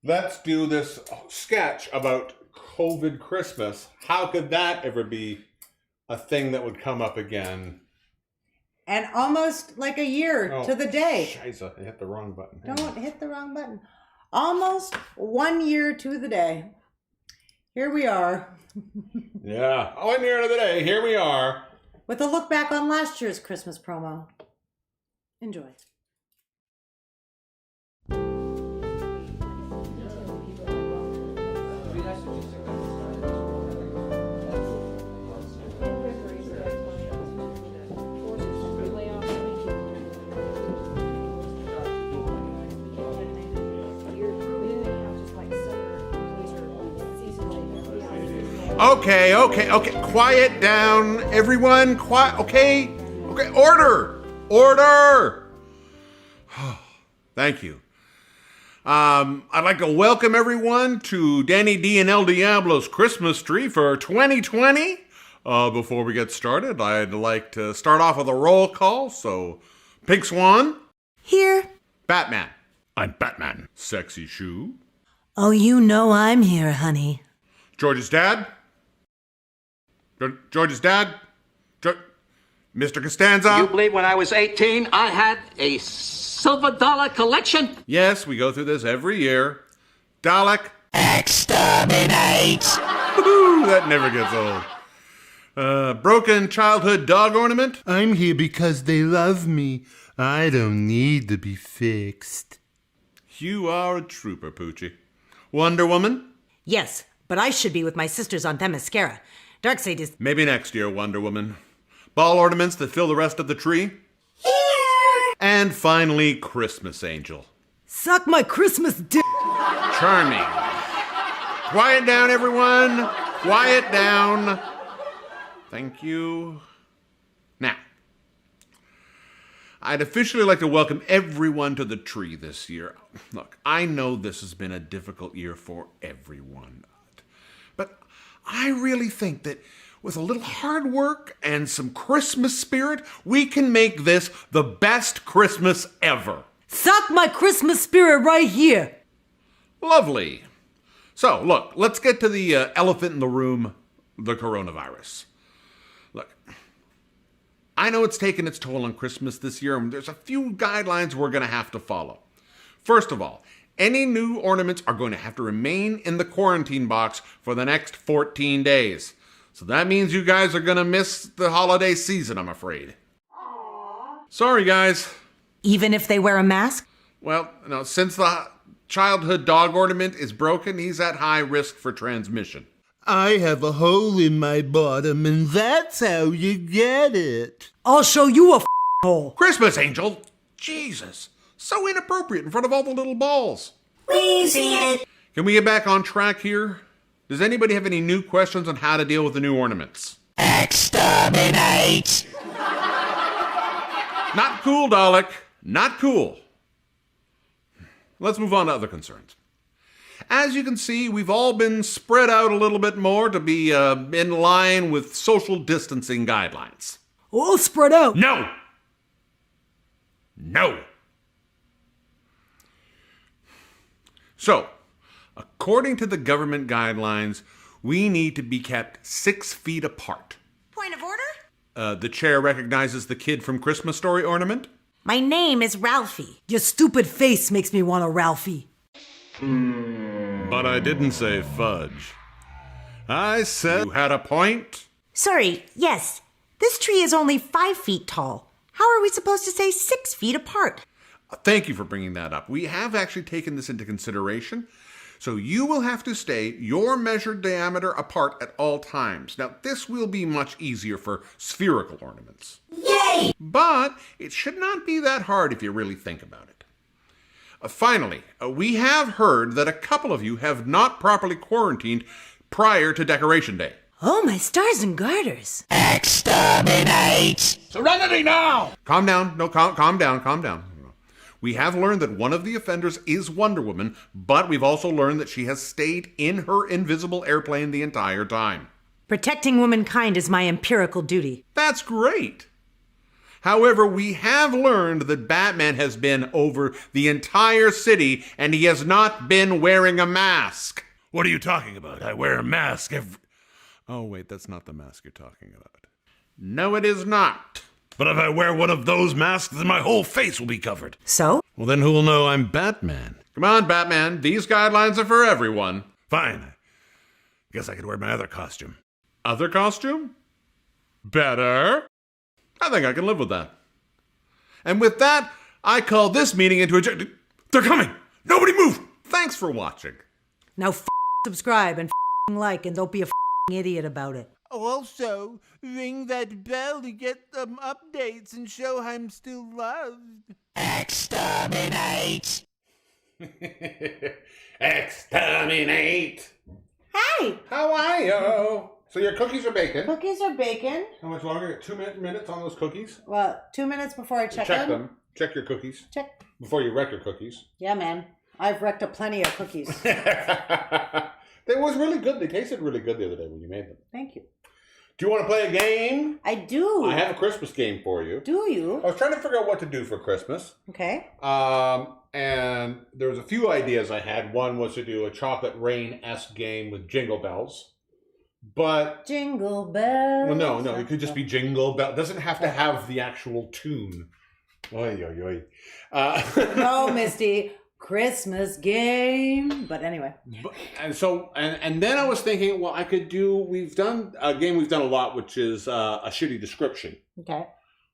Let's do this sketch about COVID Christmas. How could that ever be a thing that would come up again? And almost like a year to the day. Scheiße, I hit the wrong button. Don't hit the wrong button. Almost 1 year to the day. Here we are. Yeah. 1 year to the day. Here we are. With a look back on last year's Christmas promo. Enjoy. Okay. Quiet down, everyone. Quiet. Okay. Order. Thank you. I'd like to welcome everyone to Danny D and El Diablo's Christmas tree for 2020. Before we get started, I'd like to start off with a roll call. So, Pink Swan. Here. Batman. I'm Batman. Sexy Shoe. Oh, you know I'm here, honey. George's dad. Mr. Costanza. You believe when I was 18, I had a silver dollar collection? Yes, we go through this every year. Dalek. Exterminate! That never gets old. Broken childhood dog ornament. I'm here because they love me. I don't need to be fixed. You are a trooper, Poochie. Wonder Woman. Yes, but I should be with my sisters on Themyscira. Darkseid is... Maybe next year, Wonder Woman. Ball ornaments that fill the rest of the tree. And finally, Christmas Angel. Suck my Christmas dick. Charming. Quiet down, everyone. Quiet down. Thank you. Now, I'd officially like to welcome everyone to the tree this year. Look, I know this has been a difficult year for everyone, but I really think that with a little hard work and some Christmas spirit, we can make this the best Christmas ever. Suck my Christmas spirit right here. Lovely. So, look, let's get to the elephant in the room, the coronavirus. Look, I know it's taken its toll on Christmas this year, and there's a few guidelines we're going to have to follow. First of all, any new ornaments are going to have to remain in the quarantine box for the next 14 days. So that means you guys are going to miss the holiday season, I'm afraid. Aww. Sorry, guys. Even if they wear a mask? Well, no, since the childhood dog ornament is broken, he's at high risk for transmission. I have a hole in my bottom, and that's how you get it. I'll show you a hole. Christmas Angel? Jesus. So inappropriate in front of all the little balls. We see it. Can we get back on track here? Does anybody have any new questions on how to deal with the new ornaments? Exterminate. Not cool, Dalek. Not cool. Let's move on to other concerns. As you can see, we've all been spread out a little bit more to be in line with social distancing guidelines. All spread out. No! No! So, according to the government guidelines, we need to be kept 6 feet apart. Point of order? The chair recognizes the kid from Christmas Story ornament. My name is Ralphie. Your stupid face makes me want a Ralphie. But I didn't say fudge. I said you had a point. Sorry, yes. This tree is only 5 feet tall. How are we supposed to say 6 feet apart? Thank you for bringing that up. We have actually taken this into consideration. So you will have to stay your measured diameter apart at all times. Now, this will be much easier for spherical ornaments. Yay! But it should not be that hard if you really think about it. Finally, we have heard that a couple of you have not properly quarantined prior to Decoration Day. Oh, my stars and garters. Exterminate. Serenity now! Calm down. No, calm down. We have learned that one of the offenders is Wonder Woman, but we've also learned that she has stayed in her invisible airplane the entire time. Protecting womankind is my empirical duty. That's great. However, we have learned that Batman has been over the entire city and he has not been wearing a mask. What are you talking about? I wear a mask every... Oh, wait, that's not the mask you're talking about. No, it is not. But if I wear one of those masks, then my whole face will be covered. So? Well, then who will know I'm Batman? Come on, Batman. These guidelines are for everyone. Fine. Guess I could wear my other costume. Other costume? Better? I think I can live with that. And with that, I call this meeting into a... They're coming! Nobody move! Thanks for watching. Now subscribe and like, and don't be a idiot about it. Also, ring that bell to get some updates and show I'm still loved. Exterminate. Exterminate! Hi! How are you? So your cookies are baking. Cookies are bacon. How much longer? 2 minutes on those cookies? Well, 2 minutes before I check them. Check your cookies. Check. Before you wreck your cookies. Yeah, man. I've wrecked a plenty of cookies. They was really good. They tasted really good the other day when you made them. Thank you. Do you want to play a game? I do. I have a Christmas game for you. Do you? I was trying to figure out what to do for Christmas. Okay. And there was a few ideas I had. One was to do a Chocolate Rain-esque game with Jingle Bells. But... Jingle bells. Well, no. It could just be Jingle Bell. It doesn't have to have the actual tune. Oy, oy, oy. No, Misty. Christmas game. But anyway. And then I was thinking, well, I could do, we've done a game we've done a lot, which is a shitty description. Okay.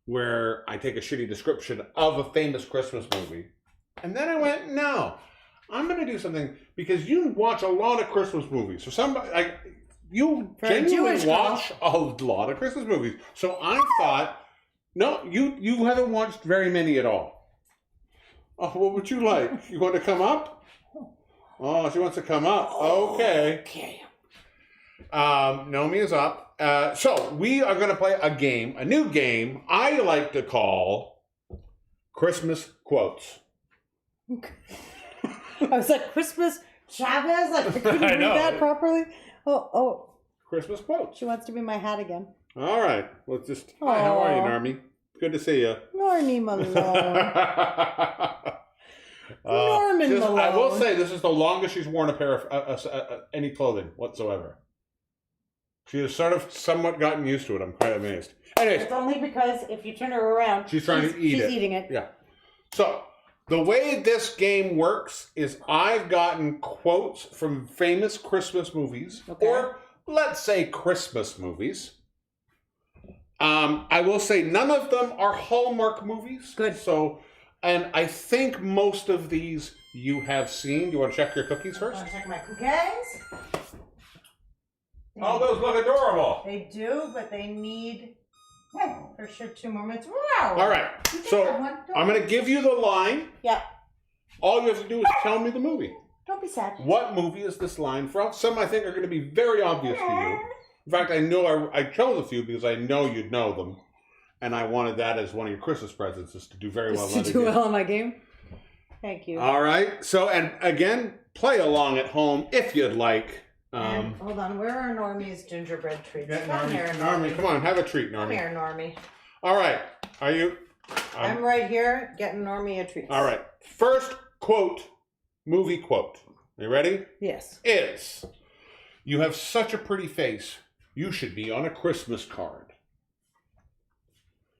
Where I take a shitty description of a famous Christmas movie. And then I went, no, I'm going to do something because you watch a lot of Christmas movies. So you genuinely watch a lot of Christmas movies. So I thought, no, you haven't watched very many at all. Oh, what would you like? You want to come up? Oh, she wants to come up. Okay. Naomi is up. So we are going to play a new game I like to call Christmas Quotes. I was like, Christmas Chavez? Like, I couldn't read that properly. Oh. Christmas Quotes. She wants to be my hat again. All right. Let's just... Hi, how are you, Narmi? Good to see you. Narmi Malone. Norman Malone. I will say, this is the longest she's worn a pair of any clothing whatsoever. She has sort of somewhat gotten used to it. I'm quite amazed. Anyways. It's only because if you turn her around, she's trying to eat it. She's eating it. Yeah. So... the way this game works is I've gotten quotes from famous Christmas movies, or let's say Christmas movies. I will say none of them are Hallmark movies. Good. So, and I think most of these you have seen. Do you want to check your cookies first? I want to check my cookies. Oh, those look adorable. They do, but they need... for sure 2 more minutes. Wow. All right. So I'm going to give you the line. Yeah. All you have to do is tell me the movie. Don't be sad. What movie is this line from? Some I think are going to be very obvious to you. In fact, I know I chose a few because I know you'd know them. And I wanted that as one of your Christmas presents, is to do very well. To do well in my game? Thank you. All right. So, and again, play along at home if you'd like. And hold on, where are Normie's gingerbread treats? Come here, Normie. Come on, have a treat, Normie. Come here, Normie. All right. Are you? I'm right here getting Normie a treat. All right. First quote, movie quote. You ready? Yes. Is, you have such a pretty face. You should be on a Christmas card.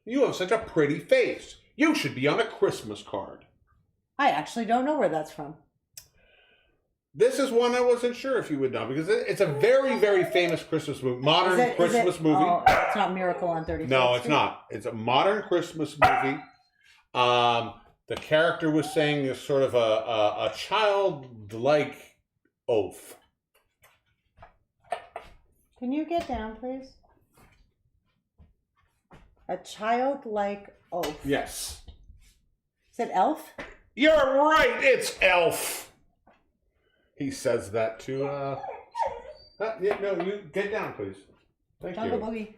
You have such a pretty face. You should be on a Christmas card. I actually don't know where that's from. This is one I wasn't sure if you would know, because it's a very, very famous Christmas movie, modern Christmas movie. Oh, it's not Miracle on 34th Street? No, it's not. It's a modern Christmas movie. The character was saying is sort of a childlike oath. Can you get down, please? A childlike oath. Yes. Is it Elf? You're right, it's Elf. He says that to, yeah, no, you get down, please. Thank Jungle you. Boogie.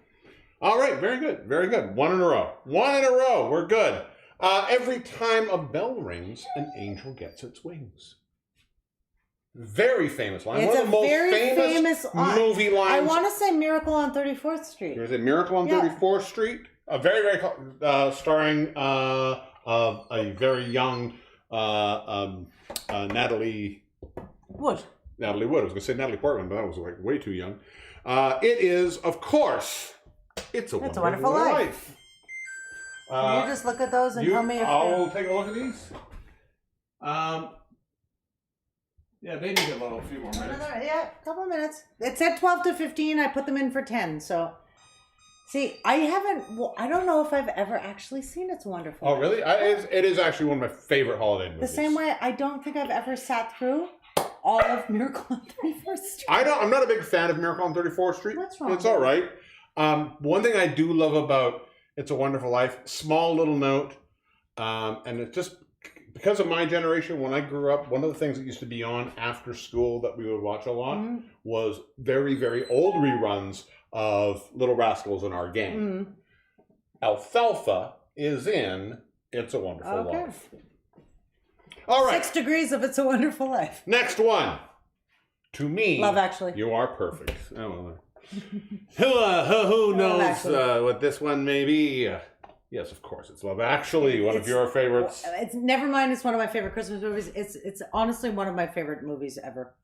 All right, very good, very good. One in a row. One in a row, we're good. Every time a bell rings, an angel gets its wings. Very famous line. It's one of the most very famous movie lines. I want to say Miracle on 34th Street. Is it Miracle on 34th Street? A very, very, starring a very young Natalie Wood. Natalie Wood. I was going to say Natalie Portman, but that was like way too young. It is, of course, It's a Wonderful Life. Can you just look at those and tell me if I'll take a look at these. Yeah, they need a few more minutes. Yeah, a couple of minutes. It said 12 to 15. I put them in for 10. So, see, I don't know if I've ever actually seen It's a Wonderful Life. Oh, really? It is actually one of my favorite holiday movies. The same way I don't think I've ever sat through all of Miracle on 34th Street. I'm not a big fan of Miracle on 34th Street. What's wrong? It's all right. One thing I do love about It's a Wonderful Life, small little note, and it's just because of my generation, when I grew up, one of the things that used to be on after school that we would watch a lot was very, very old reruns of Little Rascals in Our Game. Alfalfa is in It's a Wonderful Life. All right. 6 degrees of It's a Wonderful Life. Next one. To me, Love Actually. You are perfect. Oh, who knows what this one may be? Yes, of course, it's Love Actually, one of your favorites. It's never mind. It's one of my favorite Christmas movies. It's honestly one of my favorite movies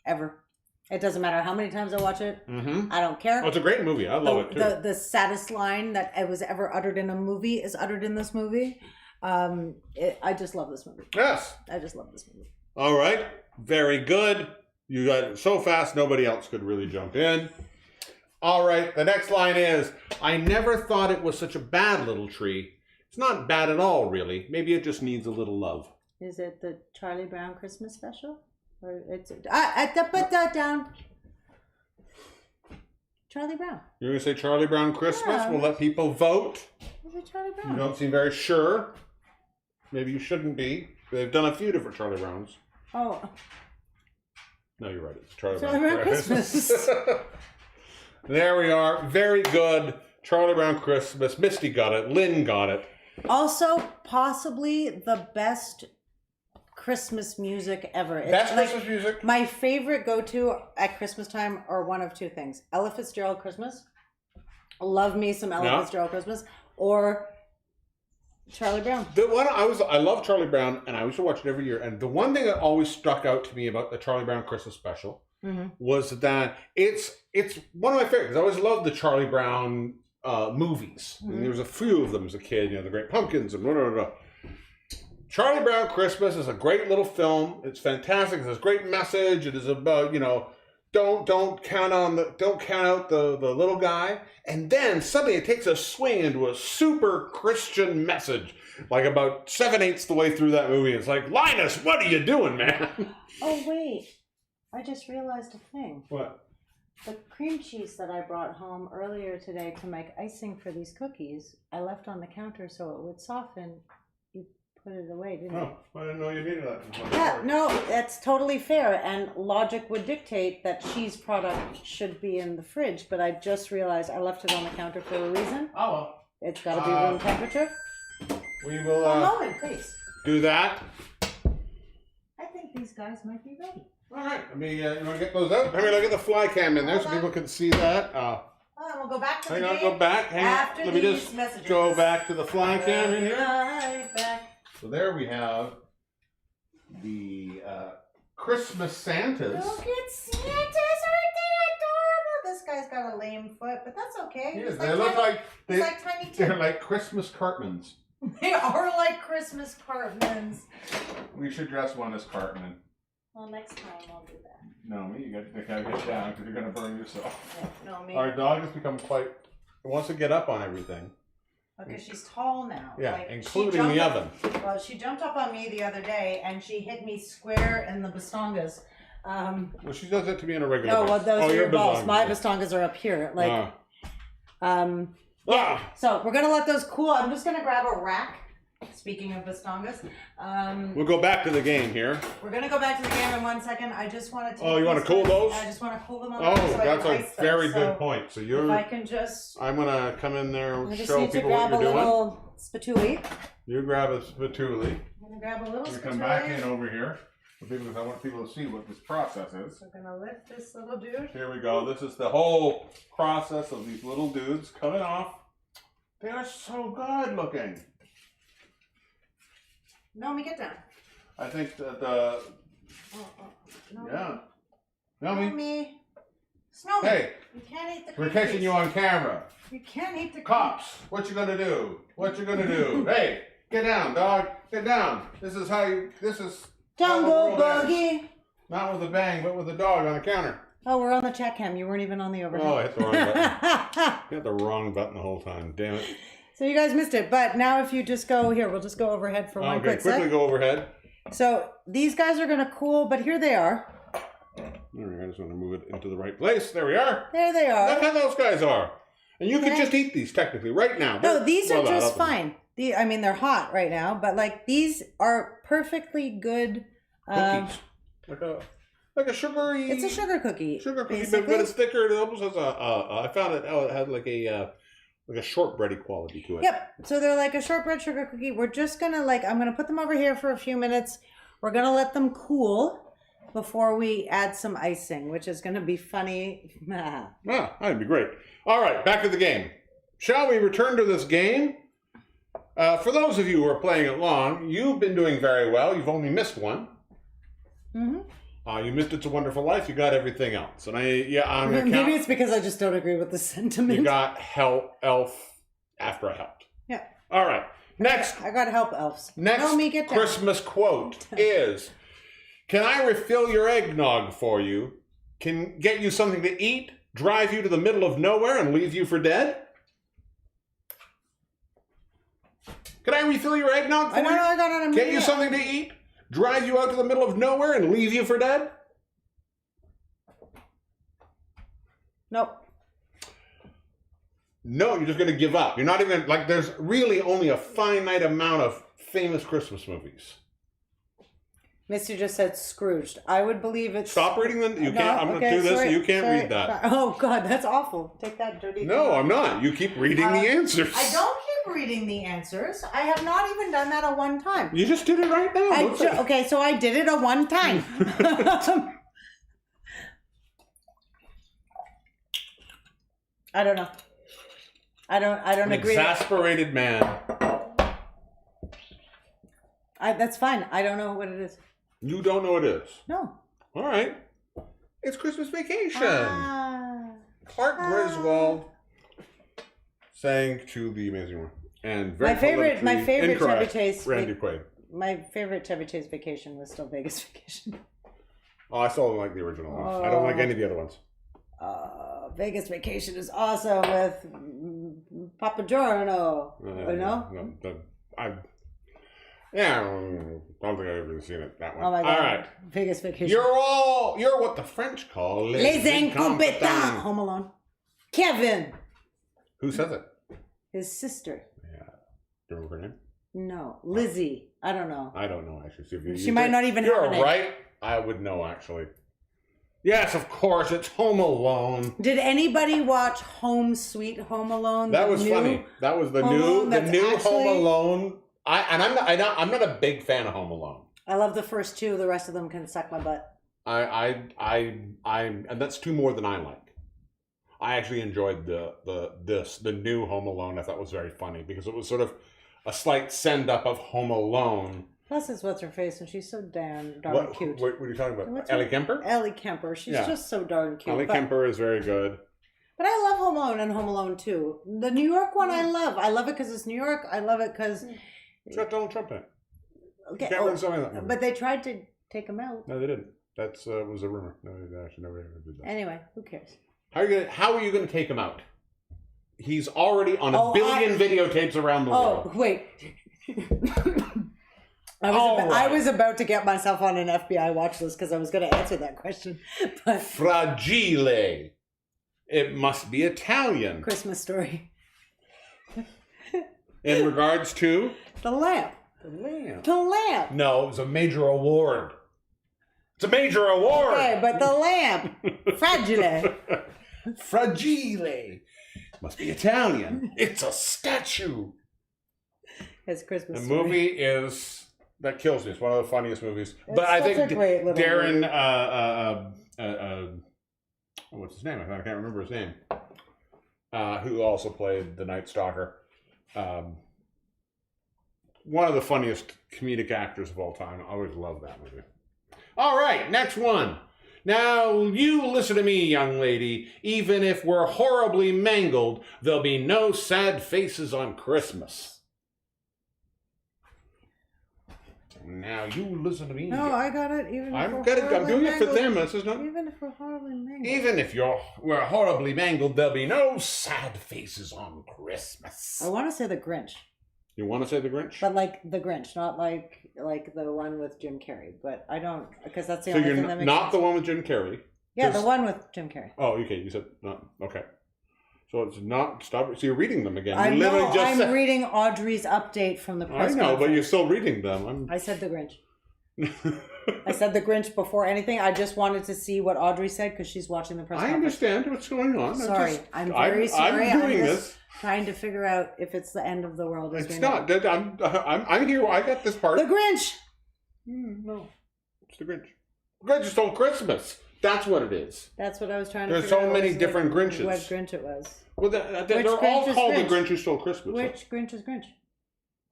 ever. It doesn't matter how many times I watch it. I don't care. Oh, it's a great movie. I love it too. The saddest line that was ever uttered in a movie is uttered in this movie. I just love this movie. Yes, I just love this movie. All right, very good. You got it so fast, nobody else could really jump in. All right, the next line is, I never thought it was such a bad little tree. It's not bad at all, really. Maybe it just needs a little love. Is it the Charlie Brown Christmas special? Put that down. Charlie Brown. You're going to say Charlie Brown Christmas? Yeah. We'll let people vote. Is it Charlie Brown? You don't seem very sure. Maybe you shouldn't be. They've done a few different Charlie Browns. Oh. No, you're right. It's Charlie Brown Christmas. There we are. Very good. Charlie Brown Christmas. Misty got it. Lynn got it. Also, possibly the best Christmas music ever. It's Best Christmas music? My favorite go-to at Christmas time are one of two things. Ella Fitzgerald Christmas. Love me some Ella Fitzgerald Christmas. Or Charlie Brown. The one I love Charlie Brown, and I used to watch it every year. And the one thing that always stuck out to me about the Charlie Brown Christmas special was that it's one of my favorites. I always loved the Charlie Brown movies. And there was a few of them as a kid. You know, The Great Pumpkins and blah, blah, blah. Charlie Brown Christmas is a great little film. It's fantastic. It's a great message. It is about, you know, don't count out the little guy. And then suddenly it takes a swing into a super Christian message. Like about 7/8 the way through that movie. It's like, Linus, what are you doing, man? Oh, wait. I just realized a thing. What? The cream cheese that I brought home earlier today to make icing for these cookies, I left on the counter so it would soften. You put it away, didn't you? Oh, I didn't know you needed that. Yeah, no, that's totally fair. And logic would dictate that cheese product should be in the fridge. But I just realized I left it on the counter for a reason. Oh, well. It's got to be room temperature. We will A moment, please. do that. I think these guys might be ready. All right. Let me, you want to get those out? I mean, I'll get the fly cam in there so people can see that. We'll go back to the Hang on, game go back. Hang after on. Let me these just messages. go back to the fly cam in here. Right back. So there we have the Christmas Santas. Look at Santas, aren't they adorable? This guy's got a lame foot, but that's okay. Yes, He's they look like he's like Tiny Tim. they're like Christmas Cartmans. They are like Christmas Cartmans. We should dress one as Cartman. Well, next time I'll do that. No, me, you gotta get down because you're gonna burn yourself. Yeah, no, me. Our dog has become quite. It wants to get up on everything. Okay, she's tall now. Yeah, like, including the oven. Well, she jumped up on me the other day and she hit me square in the bastongas. Well, she does that to me on a regular No, basis. well, those are your balls. bazongas. My bastongas are up here. Like, Ah. So we're gonna let those cool. I'm just gonna grab a rack. Speaking of bastongas, We'll go back to the game here. we're gonna go back to the game in 1 second. I just want to. Oh, you want to cool those? I just want to cool them on. Oh, so that's I a can ice them. very So good point. So If I can just. I'm gonna come in there I and just show need to people what grab a you're doing. little spatuli. You grab a spatuli. I'm gonna grab a little You spatuli. come back in over here. Because I want people to see what this process is. We're gonna lift this little dude. Here we go. This is the whole process of these little dudes coming off. They are so good looking. No, me get down. I think that No, yeah. No, Melmy, me. Snowman. hey, You can't eat the we're cream catching cheese. you on camera. You can't eat the Cops, what you gonna do? What you gonna do? Hey, get down, dog. Get down. This is how you. This is. how the Jungle world ends. boogie. Not with a bang, but with a dog on the counter. Oh, we're on the chat cam. You weren't even on the overhead. Oh, I hit the wrong button. Hit the wrong button the whole time. Damn it. So you guys missed it. But now if you just go here, we'll just go overhead for one Okay, quick quickly sec. go overhead. So these guys are going to cool, but here they are. All right, I just want to move it into the right place. There we are. There they Look are. how those guys are. And you could Okay. just eat these technically right now. No, They're- these are well, just up- fine. I mean, they're hot right now, but like these are perfectly good. Cookies. Like a sugary. It's a sugar cookie. Sugar cookie, but basically. it's thicker. It almost has I found it. Oh, it had like a shortbready quality to it. Yep. So they're like a shortbread sugar cookie. We're just gonna I'm gonna put them over here for a few minutes. We're gonna let them cool before we add some icing, which is gonna be funny. Ah, that'd be great. All right, back to the game. Shall we return to this game? For those of you who are playing along, you've been doing very well. You've only missed one. Mm-hmm. You missed It's a Wonderful Life. You got everything else. And I'm gonna Maybe count. it's because I just don't agree with the sentiment. You got Elf after I helped. Yeah. All right. Next. I gotta help elves. Next No, me get down. Christmas quote is, can I refill your eggnog for you? Can get you something to eat, drive you to the middle of nowhere and leave you for dead? Can I refill your eggnog for I know, you? I got it. Get you something to eat, Drag you out to the middle of nowhere and leave you for dead? Nope. No, you're just going to give up. You're not even, like, there's really only a finite amount of famous Christmas movies. Misty just said Scrooged. I would believe it's... Stop reading them. You can't. I'm going to do this. Sorry, You can't sorry. read that. Oh, God, that's awful. Take that dirty... No, I'm not. You keep reading the answers. I don't keep reading the answers. I have not even done that a one time. You just did it right now. Okay, so I did it a one time. I don't know. I don't agree. Exasperated man. That's fine. I don't know what it is. You don't know what it is. No. All right. It's Christmas Vacation. Clark Griswold sang to the Amazing One. And my favorite Chevy Chase. Randy Quaid. My favorite Chevy Chase Vacation was still Vegas Vacation. Oh, I still don't like the original ones. I don't like any of the other ones. Vegas Vacation is awesome with Papa Giorno. You know? I don't think I've ever seen it, that one. Oh my God. All right. Vegas Vacation. You're what the French call Les incompetents. Home Alone. Kevin. Who says it? His sister. Yeah. Do you remember her name? No. Lizzie. I don't know. I don't know, actually. See, she might not even have a name. You're right. I would know, actually. Yes, of course. It's Home Alone. Did anybody watch Home Sweet Home Alone? That was funny. That was the new Home Alone. I'm not a big fan of Home Alone. I love the first two. The rest of them can suck my butt. And that's two more than I like. I actually enjoyed the new Home Alone. I thought was very funny because it was sort of a slight send up of Home Alone. Plus, it's what's her face, and she's so darn cute. What are you talking about? Ellie Kemper? Ellie Kemper. She's just so darn cute. Ellie Kemper is very good. But I love Home Alone and Home Alone 2. The New York one I love. I love it because it's New York. I love it because... It's got Donald Trump in it. Okay. That but they tried to take him out. No, they didn't. That was a rumor. No, they actually never did that. Anyway, who cares? How are you going to take him out? He's already on a billion videotapes around the world. Oh, wait. I was about to get myself on an FBI watch list because I was going to answer that question. But Fragile. It must be Italian. Christmas Story. In regards to? The lamp. The lamp. No, it was a major award. It's a major award. Okay, but the lamp. Fragile. Fragile. Must be Italian. It's a statue. It's Christmas The Story. movie is... That kills me. It's one of the funniest movies. It's but I think Darren... what's his name? I can't remember his name. Who also played the Night Stalker. One of the funniest comedic actors of all time. I always love that movie. All right, next one. Now, you listen to me, young lady. Even if we're horribly mangled, there'll be no sad faces on Christmas. Now, you listen to me. No, I got it. I'm doing it for them. This is not... Even if we're horribly mangled. Even if we're horribly mangled, there'll be no sad faces on Christmas. I want to say The Grinch. You want to say The Grinch? But like The Grinch, not like the one with Jim Carrey. But I don't, because that's the so only you're thing that makes not sense. the one with Jim Carrey. Yeah, the one with Jim Carrey. Oh, okay. You said not. Okay. So it's not. Stop. So you're reading them again. I You know. literally just I'm reading Audrey's update from the press I know, but conference. you're still reading them. I said The Grinch. I said The Grinch before anything. I just wanted to see what Audrey said because she's watching the press I conference. understand what's going on. Sorry, I'm very sorry. I'm doing just this. trying to figure out if it's the end of the world. It's not. I'm here. I got this part. The Grinch. No, it's The Grinch. Grinch stole Christmas. That's what it is. That's what I was trying to There's figure out. so many different Grinches. What Grinch it was. Well, they're all Grinch is called Grinch? The Grinch Who Stole Christmas. Which Grinch is Grinch?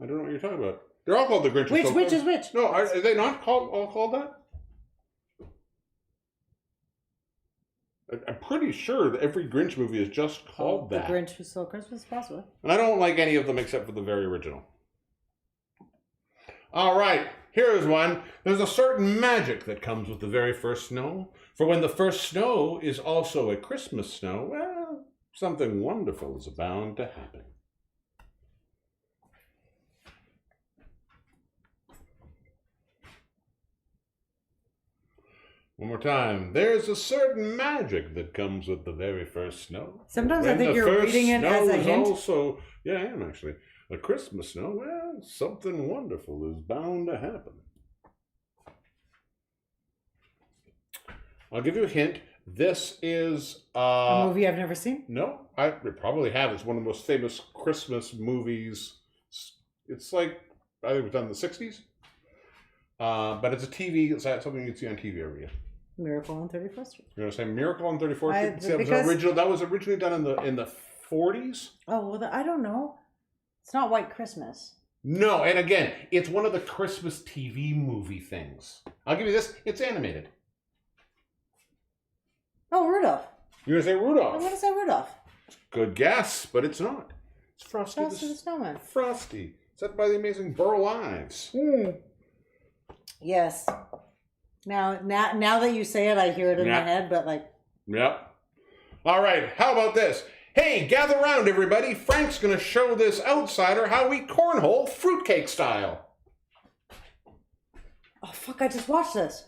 I don't know what you're talking about. They're all called The Grinch Who Which Stole which Christmas. is which? No, are they not all called that? I'm pretty sure that every Grinch movie is just called that. The Grinch Who Stole Christmas, possibly. And I don't like any of them except for the very original. All right, here's one. There's a certain magic that comes with the very first snow. For when the first snow is also a Christmas snow, well, something wonderful is bound to happen. One more time. There's a certain magic that comes with the very first snow. Sometimes When I think the you're first reading it snow as a is hint. Also, yeah, I am actually. A Christmas snow, well, something wonderful is bound to happen. I'll give you a hint. This is A movie I've never seen? No, I probably have. It's one of the most famous Christmas movies. It's like, I think it was done in the 60s. But it's a TV, it's something you can see on TV every year. Miracle on 34th Street. You're going to say Miracle on 34th Street? Because- That was originally done in the 40s? Oh, well, I don't know. It's not White Christmas. No, and again, it's one of the Christmas TV movie things. I'll give you this. It's animated. Oh, Rudolph. You're going to say Rudolph. I'm going to say Rudolph. Good guess, but it's not. It's Frosty, Frosty the Snowman. Frosty. Set by the amazing Burl Ives. Yes. Now that you say it, I hear it in Yeah. my head, but like... Yep. All right, how about this? Hey, gather round, everybody. Frank's going to show this outsider how we cornhole fruitcake style. Oh, fuck, I just watched this.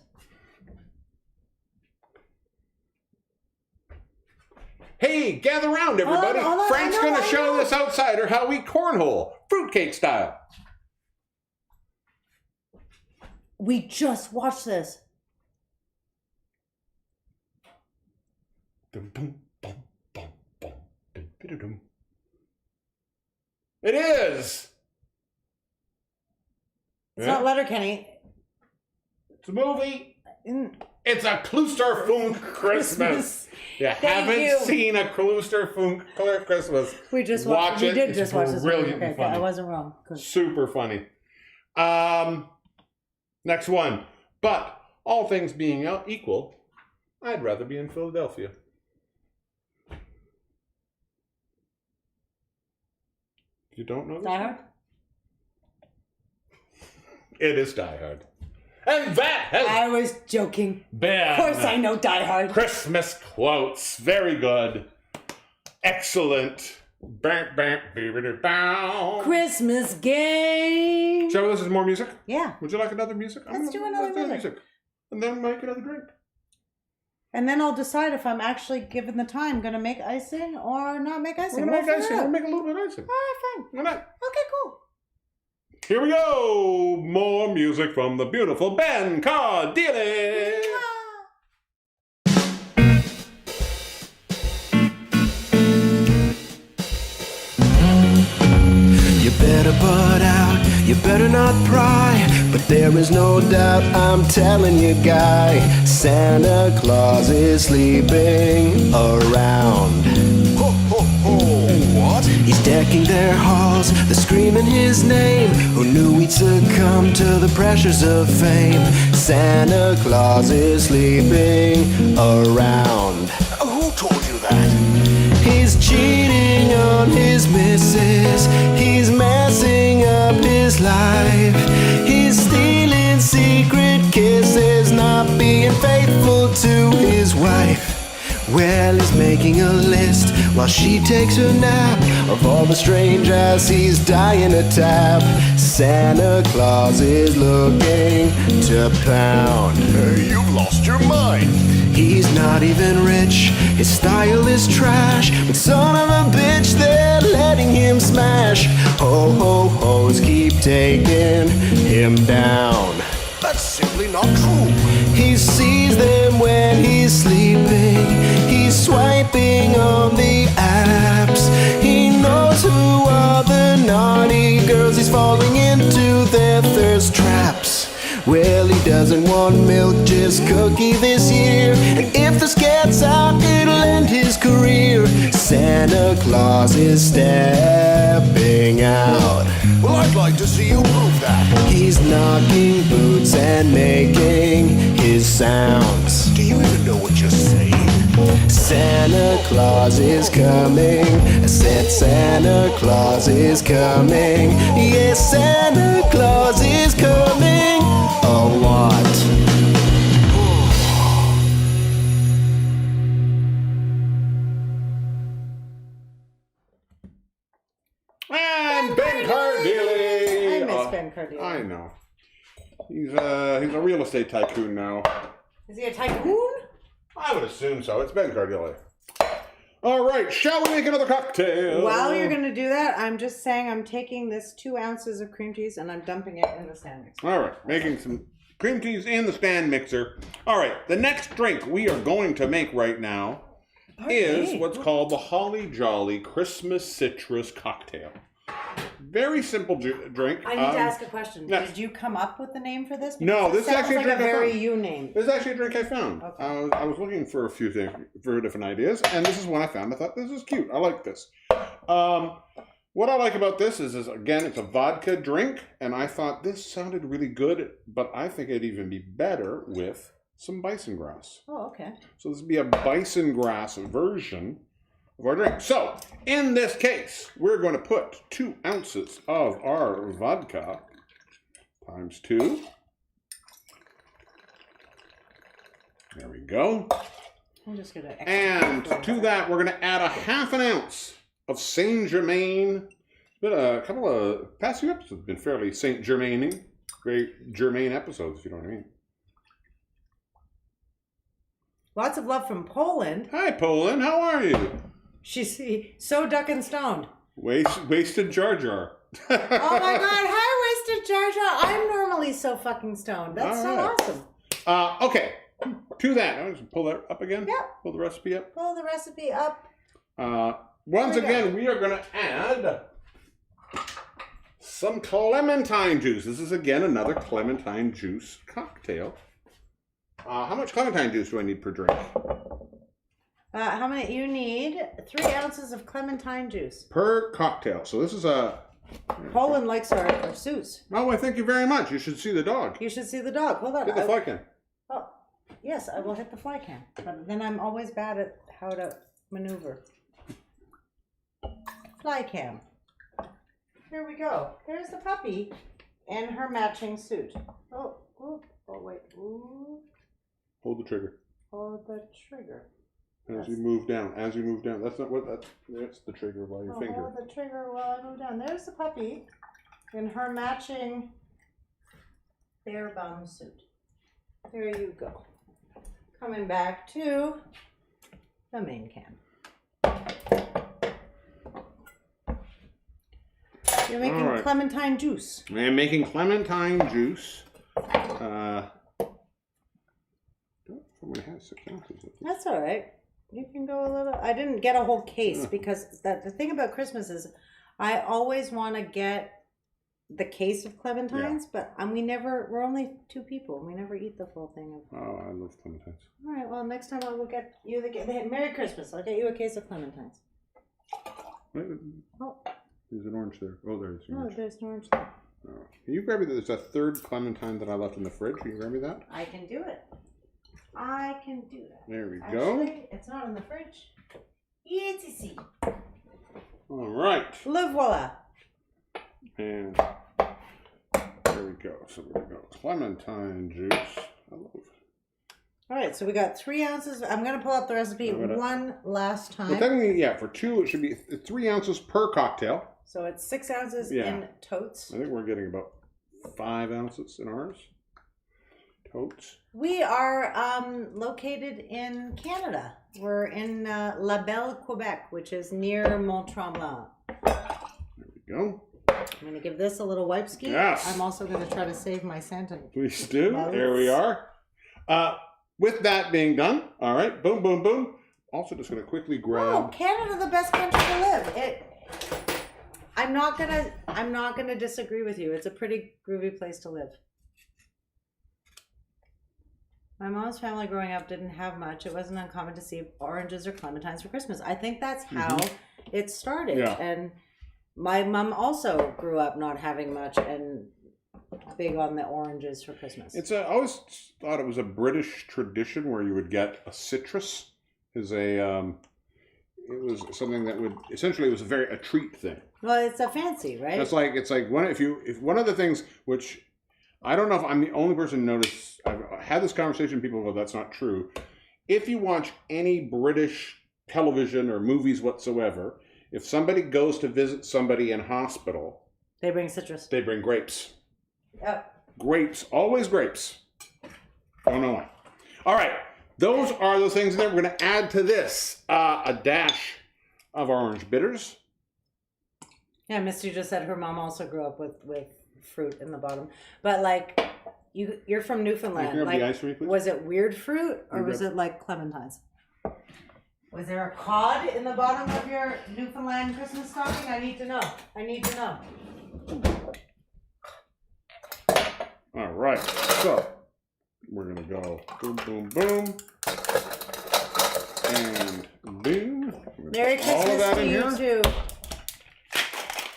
Hey, gather round, everybody. Hold on, Frank's I know, going to I show know. this outsider how we cornhole fruitcake style. We just watched this. Dum, bum, bum, bum, bum, dum, dum. It is. It's not Letterkenny. It's a movie. Mm. It's a Kloosterfunk Christmas. You haven't you. seen a Kloosterfunk Christmas. We just Watch watched. We it. did It's just watch this movie. brilliantly Okay, funny. I wasn't wrong. Good. Super funny. Next one. But all things being equal, I'd rather be in Philadelphia. You don't know this? Die Hard? It is Die Hard. And that has I was joking. been Of course I know Die Hard. Christmas quotes. Very good. Excellent. Bam, bam, bow. Christmas game. Shall we listen to more music? Yeah. Would you like another music? Let's do another music. And then make another drink. And then I'll decide if I'm actually, given the time, going to make icing or not make icing. We're going to We'll make figure icing. it We'll out. make a little bit of icing. All right, fine. Why not? Okay, cool. Here we go. More music from the beautiful Ben Cardilli. You better butt out, you better not pry. But there is no doubt, I'm telling you, guy, Santa Claus is sleeping around. Ho, ho, ho, what? He's decking their halls, they're screaming his name. Who knew we'd succumb to the pressures of fame? Santa Claus is sleeping around. Who told you that? He's cheating on his missus. He's messing up his life. He's stealing secret kisses, not being faithful to his wife. Well, he's making a list while she takes her nap of all the strange ass he's dying to tap. Santa Claus is looking to pound. You've lost your mind. He's not even rich, his style is trash, but son of a bitch, they're letting him smash. Ho ho ho's keep taking him down. That's simply not true. He sees them when he's sleeping. He's swiping on the apps. He knows who are the naughty girls. He's falling into their thirst traps. Well, he doesn't want milk, just cookie this year. And if this gets out, it'll end his career. Santa Claus is stepping out. Well, I'd like to see you prove that. He's knocking boots and making his sounds. Do you even know what you're saying? Santa Claus is coming. I said Santa Claus is coming. Yes, Santa Claus is coming. A lot. And Ben Cardilli. I miss Ben Cardilli. I know. He's a real estate tycoon now. Is he a tycoon? I would assume so. It's Ben Cardilli. All right, shall we make another cocktail? While you're going to do that, I'm just saying I'm taking this 2 ounces of cream cheese and I'm dumping it in the stand mixer. All right, making some cream cheese in the stand mixer. All right, the next drink we are going to make right now is what's called the Holly Jolly Christmas Citrus Cocktail. Very simple drink. I need to ask a question. Yeah. Did you come up with the name for this? No, Because this is actually like a drink I very found. you name. This is actually a drink I found. Okay. I was looking for a few different ideas, and this is one I found. I thought, this is cute. I like this. What I like about this is, again, it's a vodka drink, and I thought this sounded really good, but I think it'd even be better with some bison grass. Oh, okay. So this would be a bison grass version of our drink. So, in this case, we're going to put 2 ounces of our vodka times 2. There we go. I'm just going to... And to that, we're going to add a ½ ounce of Saint Germain. Been a couple of past few episodes have been fairly Saint Germain-y. Very Germain episodes, if you know what I mean. Lots of love from Poland. Hi, Poland. How are you? She's so duck and stoned. Wasted Jar Jar. Oh my god, hi, Wasted Jar Jar. I'm normally so fucking stoned. That's All so right. awesome. Okay. To that, I'm just pull that up again. Yep. Pull the recipe up. Pull the recipe up. Once again, we are going to add some clementine juice. This is, again, another clementine juice cocktail. How much clementine juice do I need per drink? How many? You need 3 ounces of clementine juice. Per cocktail. So this is a... Poland likes our soups. Oh, well, thank you very much. You should see the dog. You should see the dog. Hold on. Hit the fly can. Oh, yes, I will hit the fly can. But then I'm always bad at how to maneuver. Fly cam. Here we go. There's the puppy and her matching suit. Oh, wait. Ooh. Hold the trigger. Hold the trigger. As you move down. That's not what that's the trigger by your finger. Hold the trigger while I move down. There's the puppy in her matching bear bum suit. There you go. Coming back to the main can. You're making clementine juice. I'm making clementine juice. Only has 6 ounces. That's all right. You can go a little. I didn't get a whole case because the thing about Christmas is I always want to get the case of clementines, but we're only 2 people. We never eat the full thing of. Oh, I love clementines. All right. Well, next time I will get you Merry Christmas. I'll get you a case of clementines. Oh. There's an orange there. Oh, there's an orange. Oh, there's an orange there. Oh. Can you grab me? There's a 3rd clementine that I left in the fridge. Can you grab me that? I can do it. I can do that. There we go. Actually, it's not in the fridge. It's easy. All right. Le voila. And there we go. So there we go. Clementine juice. I love it. All right, so we got 3 ounces. I'm going to pull up the recipe one last time. Well, technically, for 2, it should be 3 ounces per cocktail. So it's 6 ounces in totes. I think we're getting about 5 ounces in ours. Totes. We are located in Canada. We're in La Belle, Quebec, which is near Mont-Tremblant. There we go. I'm going to give this a little wipe ski. Yes. I'm also going to try to save my Santa. Please do. There we are. With that being done, all right, boom, boom, boom. Also, just going to quickly grab. Oh, Canada, the best country to live. I'm not gonna disagree with you. It's a pretty groovy place to live. My mom's family growing up didn't have much. It wasn't uncommon to see oranges or clementines for Christmas. I think that's how it started. Yeah. And my mom also grew up not having much and big on the oranges for Christmas. I always thought it was a British tradition where you would get a citrus as a it was something that would essentially it was a treat thing. Well, it's a fancy, right? It's like if one of the things which I don't know if I'm the only person to notice. I've had this conversation. People go, "That's not true." If you watch any British television or movies whatsoever, if somebody goes to visit somebody in hospital, they bring citrus. They bring grapes. Yep. Grapes, always grapes. Don't know why. All right. Those are the things that we're going to add to this. A dash of orange bitters. Yeah, Misty just said her mom also grew up with fruit in the bottom. But like, you're from Newfoundland. Can I like, have the ice for me, please? was it weird fruit or was it like clementines? Was there a cod in the bottom of your Newfoundland Christmas stocking? I need to know. I need to know. All right. So we're going to go boom, boom, boom. And boom. Merry Put all of Christmas that to in you here. too.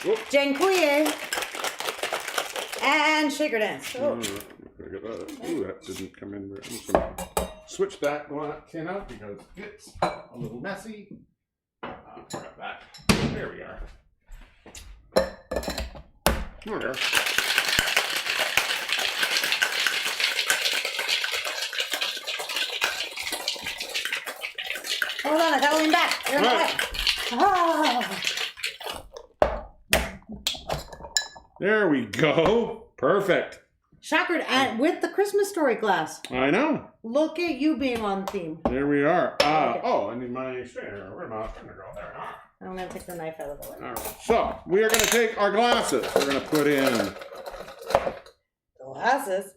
Whoop. Dziękuję. And shaker dance. Oh. Ooh, that didn't come in. I'm just going to switch that tin out because it's a little messy. Grab that. There we are. There. Hold on, I gotta lean back. You're in the way. Oh. There we go. Perfect. Chakra and with the Christmas story glass. I know. Look at you being on theme. There we are. Oh, I need my strainer. Where's my strainer go? There we are. I'm gonna take the knife out of the way. All right. So we are going to take our glasses. We're going to put in Glasses.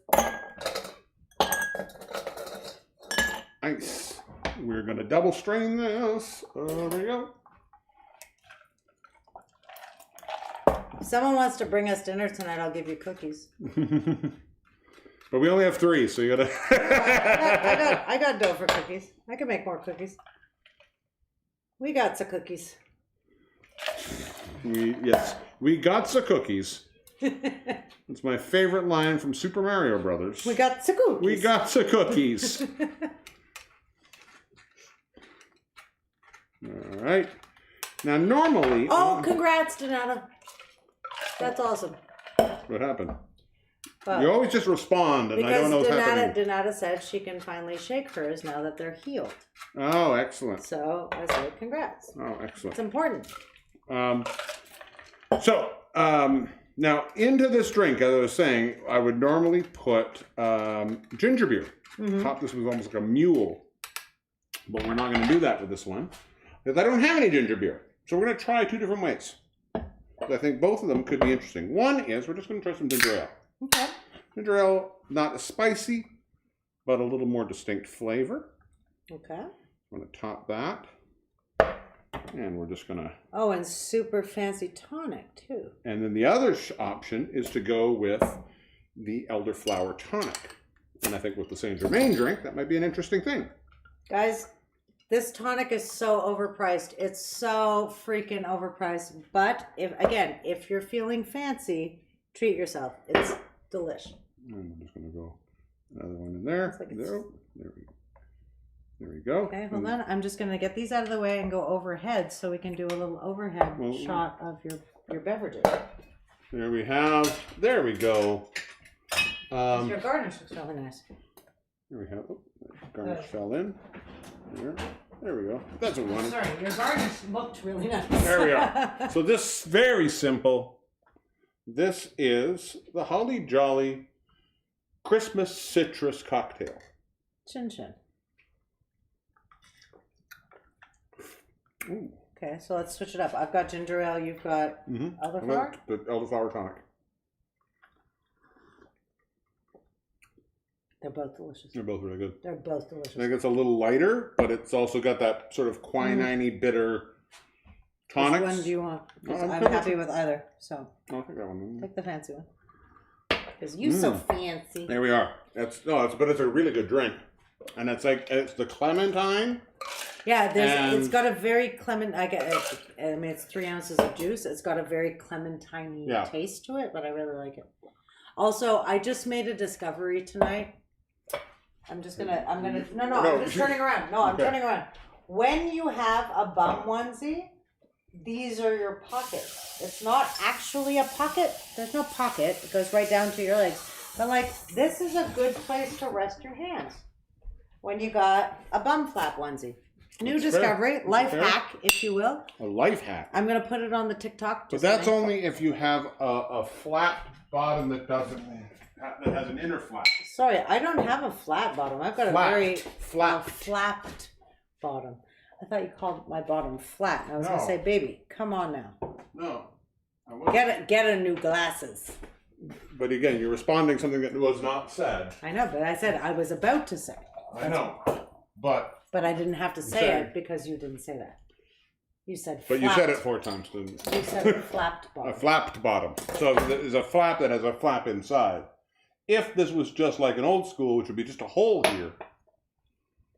ice. We're going to double strain this. There we go. If someone wants to bring us dinner tonight, I'll give you cookies. But we only have 3, so you gotta. I got dough for cookies. I can make more cookies. We got some cookies. We got some cookies. It's my favorite line from Super Mario Brothers. We got some cookies. We got some cookies. All right. Now, normally. Oh, congrats, Donata. That's awesome. What happened? But You always just respond, and I don't know what's happening. Donata said she can finally shake hers now that they're healed. Oh, excellent. So I said, congrats. Oh, excellent. It's important. Now into this drink, as I was saying, I would normally put ginger beer. Thought this was almost like a mule, but we're not going to do that with this one because I don't have any ginger beer. So we're going to try 2 different ways. I think both of them could be interesting. One is we're just going to try some ginger ale. Okay. Ginger ale, not as spicy, but a little more distinct flavor. Okay. I'm going to top that. And we're just going to... Oh, and super fancy tonic, too. And then the other option is to go with the elderflower tonic. And I think with the Saint Germain drink, that might be an interesting thing. Guys, this tonic is so overpriced. It's so freaking overpriced. But, if you're feeling fancy, treat yourself. It's delish. And I'm just going to go another one in there. Like there we go. There we go. Okay, hold on. I'm just going to get these out of the way and go overhead so we can do a little overhead shot of your beverages. There we have. There we go. Your garnish looks really nice. There we have. Oh, garnish fell in. There we go. That's what we wanted. Sorry, your garnish looked really nice. There we are. So this is very simple. This is the Holly Jolly Christmas Citrus Cocktail. Chin chin. Ooh. Okay, so let's switch it up. I've got ginger ale. You've got elderflower? The elderflower tonic. They're both delicious. They're both really good. They're both delicious. I think it's a little lighter, but it's also got that sort of quinine-y bitter tonics. Which one do you want? 'Cause I'm take happy with either. So I'll take that one. take the fancy one. Because you so fancy. There we are. But it's a really good drink, and it's the clementine. Yeah, it's got a very it's 3 ounces of juice. It's got a very clementine taste to it, but I really like it. Also, I just made a discovery tonight. I'm just turning around. No, I'm turning around. When you have a bum onesie, these are your pockets. It's not actually a pocket. There's no pocket. It goes right down to your legs. But this is a good place to rest your hands when you got a bum flap onesie. New discovery, life hack, if you will. A life hack. I'm going to put it on the TikTok. But that's only if you have a flat bottom that doesn't... that has an inner flap. Sorry, I don't have a flat bottom. I've got Flat. a very Flapped. flapped bottom. I thought you called my bottom flat. And I was No. gonna say, baby, come on now. No. I wasn't. Get a new glasses. But again, you're responding to something that was not said. I know, but I said I was about to say. I know. But But I didn't have to say said- it because you didn't say that. You said but flapped. you said it 4 times, didn't you? You said a flapped bottom. A flapped bottom. So there's a flap that has a flap inside. If this was just like an old school, which would be just a hole here.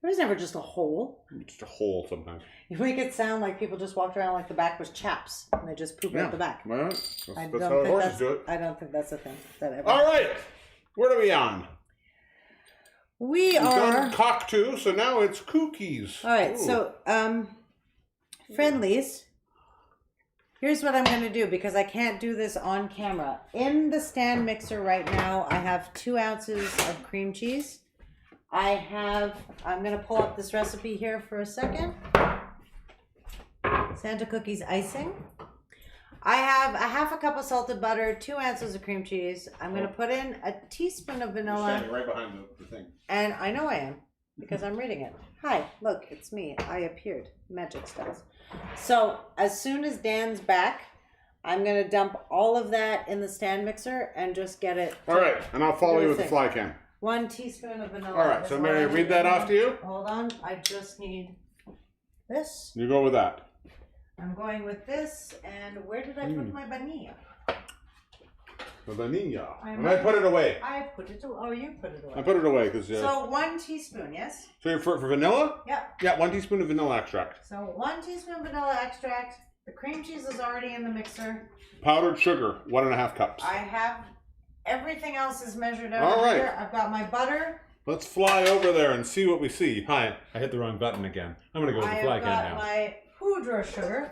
There was never just a hole. Just a hole sometimes. You make it sound like people just walked around like the back was chaps and they just poop out the back. Well, that's I how don't think horses that's. do it. I don't think that's a thing that ever. All right. What are we on? We We've are. done cockatoo, so now it's cookies. All right, Ooh. so friendlies. Here's what I'm going to do because I can't do this on camera. In the stand mixer right now, I have 2 ounces of cream cheese. I'm going to pull up this recipe here for a second. Santa cookies icing. I have a half a cup of salted butter, 2 ounces of cream cheese. I'm going to put in a teaspoon of You're vanilla. standing right behind the thing. And I know I am because I'm reading it. Hi, look, it's me. I appeared. Magic styles. So as soon as Dan's back, I'm going to dump all of that in the stand mixer and just get it. All right, and I'll follow you with the Thing. fly cam. 1 teaspoon of vanilla. All right, is so all Mary, I read need. that off to you. Hold on. I just need this. You go with that. I'm going with this. And where did I put my vanilla? The vanilla. I And I put it away. I put it away. Oh, you put it away. I put it away because. So 1 teaspoon, yes? So for vanilla? Yep. Yeah, 1 teaspoon of vanilla extract. So 1 teaspoon vanilla extract. The cream cheese is already in the mixer. Powdered sugar, 1.5 cups. I have everything else is measured out All right. here. I've got my butter. Let's fly over there and see what we see. Hi, I hit the wrong button again. I'm gonna go with I the fly have cam got now. my poudre sugar.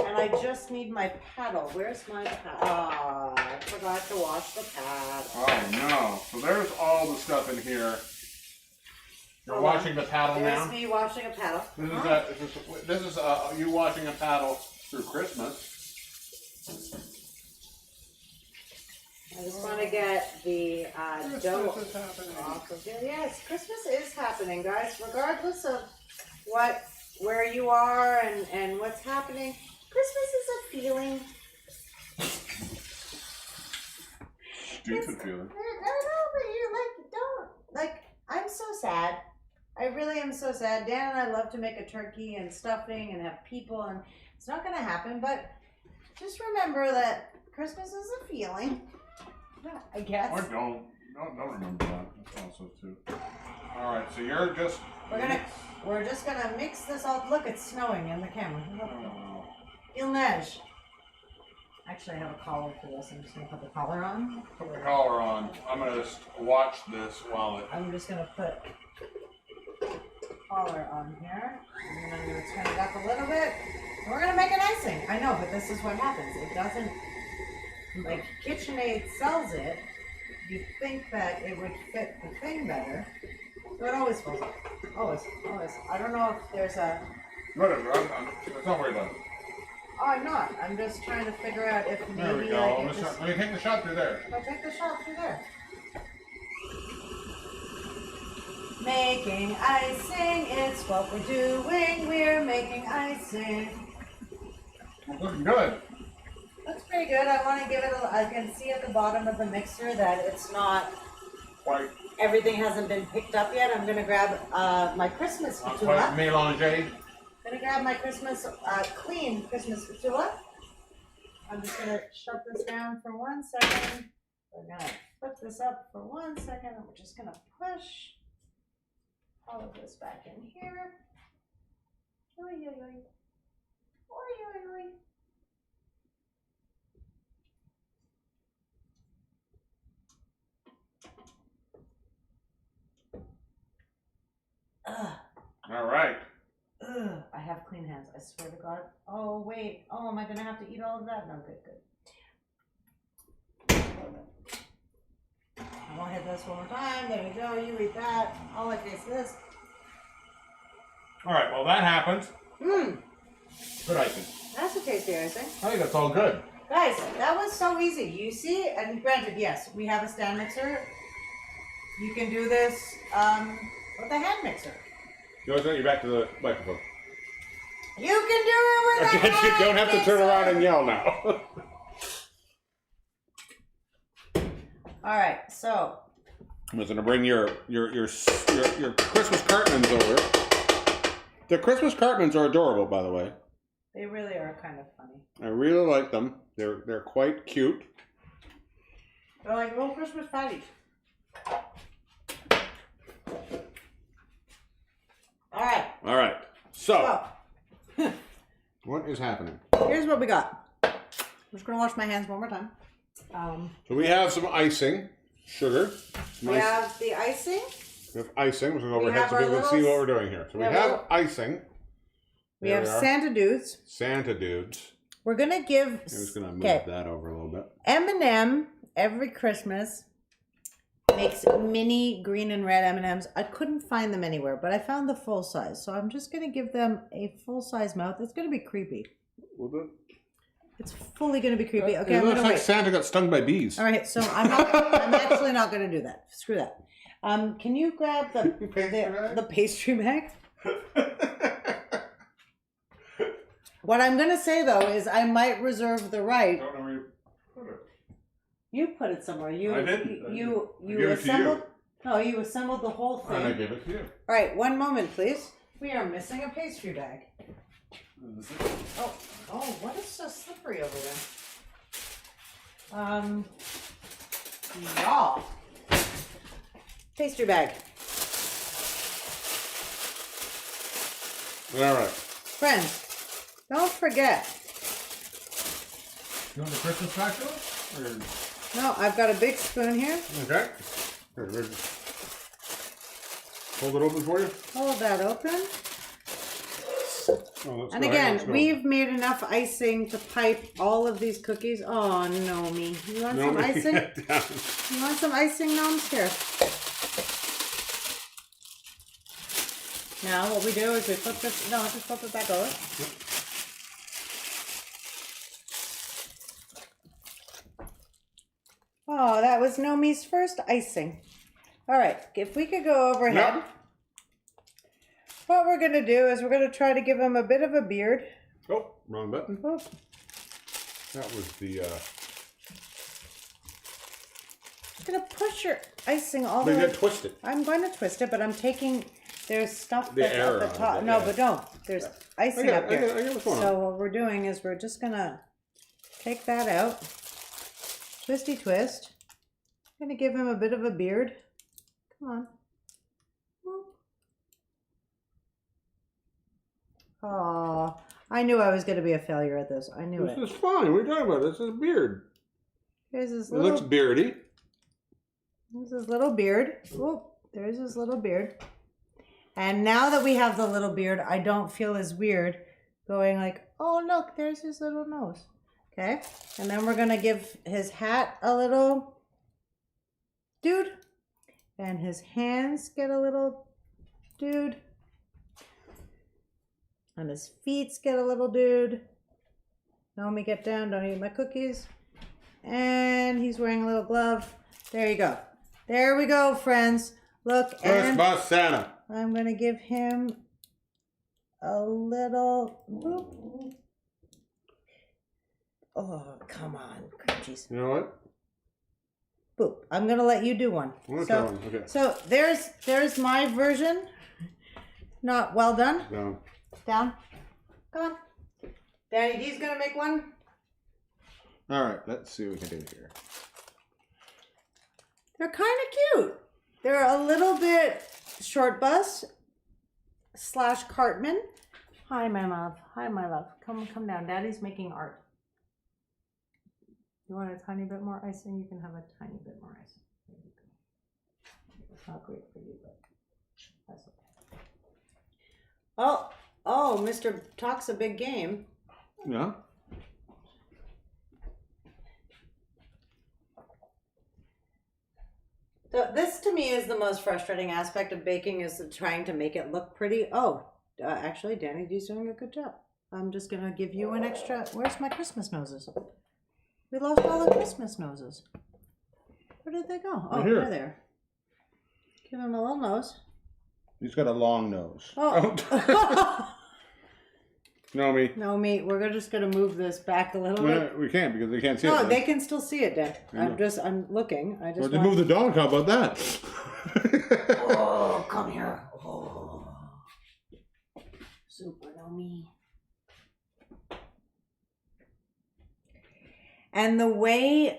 And I just need my paddle. Where's my paddle? Ah, I forgot to wash the paddle. Oh no! So there's all the stuff in here. You're Hold on. washing the paddle There's now. me washing a paddle. This is you washing a paddle through Christmas. I just want to get the dough Christmas is happening. off of here. Yes, Christmas is happening, guys. Regardless of where you are and what's happening, Christmas is a feeling. Stupid feeling. No, but you don't. I'm so sad. I really am so sad. Dan and I love to make a turkey and stuffing and have people, and it's not going to happen, but just remember that Christmas is a feeling. I guess. Or don't remember that. That's also too. All right, so you're just. We're just gonna mix this all. Look, it's snowing in the camera. Oh. Il neige. Actually, I have a collar for this. I'm just gonna put the collar on. Put the collar on. I'm gonna just watch this while it. I'm just gonna put collar on here, and then I'm gonna turn it up a little bit. And we're gonna make an icing. I know, but this is what happens. It doesn't. Like KitchenAid sells it, you think that it would fit the thing better, but it always falls off. Always. I don't know if there's a. Whatever. Let's not worry about it. Oh, I'm not. I'm just trying to figure out if maybe There we go. I can just. Let me take the shot through there. I'll take the shot through there. Making icing, it's what we're doing. We're making icing. Looking good. Looks pretty good. I want to give it I can see at the bottom of the mixer that it's not, Quite. everything hasn't been picked up yet. I'm going to grab my Christmas Quite fatula. melange. I'm going to grab my Christmas, clean Christmas fatula. I'm just going to shut this down for 1 second. We're going to flip this up for 1 second. And we're just going to push all of this back in here. Oy, oy, oy. Oy, oy, oy. Ugh. All right. Ugh, I have clean hands. I swear to God. Oh, wait. Oh, am I going to have to eat all of that? No, good. I want to hit this one more time. There you go. You eat that. All I taste this. All right. Well, that happened. Mmm. Good icing. That's a tasty icing. I think that's all good. Guys, that was so easy. You see, and granted, yes, we have a stand mixer. You can do this with a hand mixer. You know, you're back to the microphone. You can do it with a hand You don't have to turn around and yell now. All right, so I'm just gonna bring your Christmas cartmans over. The Christmas cartmans are adorable, by the way. they really are kind of funny. I really like them. They're quite cute. They're like little Christmas patties. All right. All right. So, So what is happening? here's what we got. I'm just gonna wash my hands one more time. So we have some icing, sugar. We have the icing. We have icing. We're going to go We overhead have so our people can see little- what we're doing here. So we have have little- icing. We There have are. Santa dudes. Santa dudes. We're gonna give I'm just going to move that over a little bit. M&M every Christmas makes mini green and red M&Ms. I couldn't find them anywhere, but I found the full size. So I'm just gonna give them a full size mouth. It's gonna be creepy. It's fully gonna be creepy. Okay, It I'm looks gonna like wait. Santa got stung by bees. All right, so I'm actually not gonna do that. Screw that. Can you grab the pastry bag? What I'm gonna say though is I might reserve the right. I don't know where you put it. You put it somewhere. You I didn't. You I gave it to assembled. you. No, you assembled the whole thing. And I gave it to you. All right, one moment, please. We are missing a pastry bag. Oh, what is so slippery over there? Yeah. Pastry bag. All right. Friends, don't forget. You want the Christmas spatula? No, I've got a big spoon here. Okay. Here, hold it open for you. Hold that open. Oh, And again, we've made enough icing to pipe all of these cookies. Oh, no, me. You want some icing? You want some icing, Gnomes? Here. Now, what we do is we flip this. No, just flip it back over. Oh, that was Nomi's first icing. All right, if we could go overhead. Yep. What we're going to do is we're going to try to give him a bit of a beard. Oh, wrong button. Oh. That was the. I'm going to push your icing all But the you way. gotta twist it. I'm going to twist it, but I'm taking. There's stuff The that's air at the on top. it, No, yeah. but don't. There's icing I got up here. what's going So on. what we're doing is we're just going to take that out. Twisty twist. I'm going to give him a bit of a beard. Come on. Oh, I knew I was going to be a failure at this. I knew This it. is fine. What are you talking about? This is a beard. Here's his It little. looks beardy. There's his little beard. Oh, there's his little beard. And now that we have the little beard, I don't feel as weird going like, oh, look, there's his little nose. Okay. And then we're going to give his hat a little dude. And his hands get a little dude. And his feet get a little dude. Naomi, get down. Don't eat my cookies. And he's wearing a little glove. There you go. There we go, friends. Look, and Christmas Santa. I'm going to give him a little... Boop. Oh, come on. Jeez. You know what? Boop. I'm going to let you do one. Okay. So there's my version. Not well done. No. Down. Come on. Danny D's going to make one. All right. Let's see what we can do here. They're kind of cute. They're a little bit short bus / Cartman. Hi, my love. Hi, my love. Come down. Daddy's making art. You want a tiny bit more icing? You can have a tiny bit more icing. There you go. It's not great for you, but that's okay. Oh, Mr. Talks a big game. Yeah. So this to me is the most frustrating aspect of baking is trying to make it look pretty. Oh, actually, Danny D's doing a good job. I'm just going to give you an extra. Where's my Christmas noses? We lost all the Christmas noses. Where did they go? Oh, Right here. they're there. Give him a little nose. He's got a long nose. Oh. No, me. No, me. We're just gonna move this back a little bit. We can't because they can't see No, it. they can still see it, Dan. I'm looking. I just Well, they move the dog. How about that? Oh, come here. Oh. Super Nomi. And the way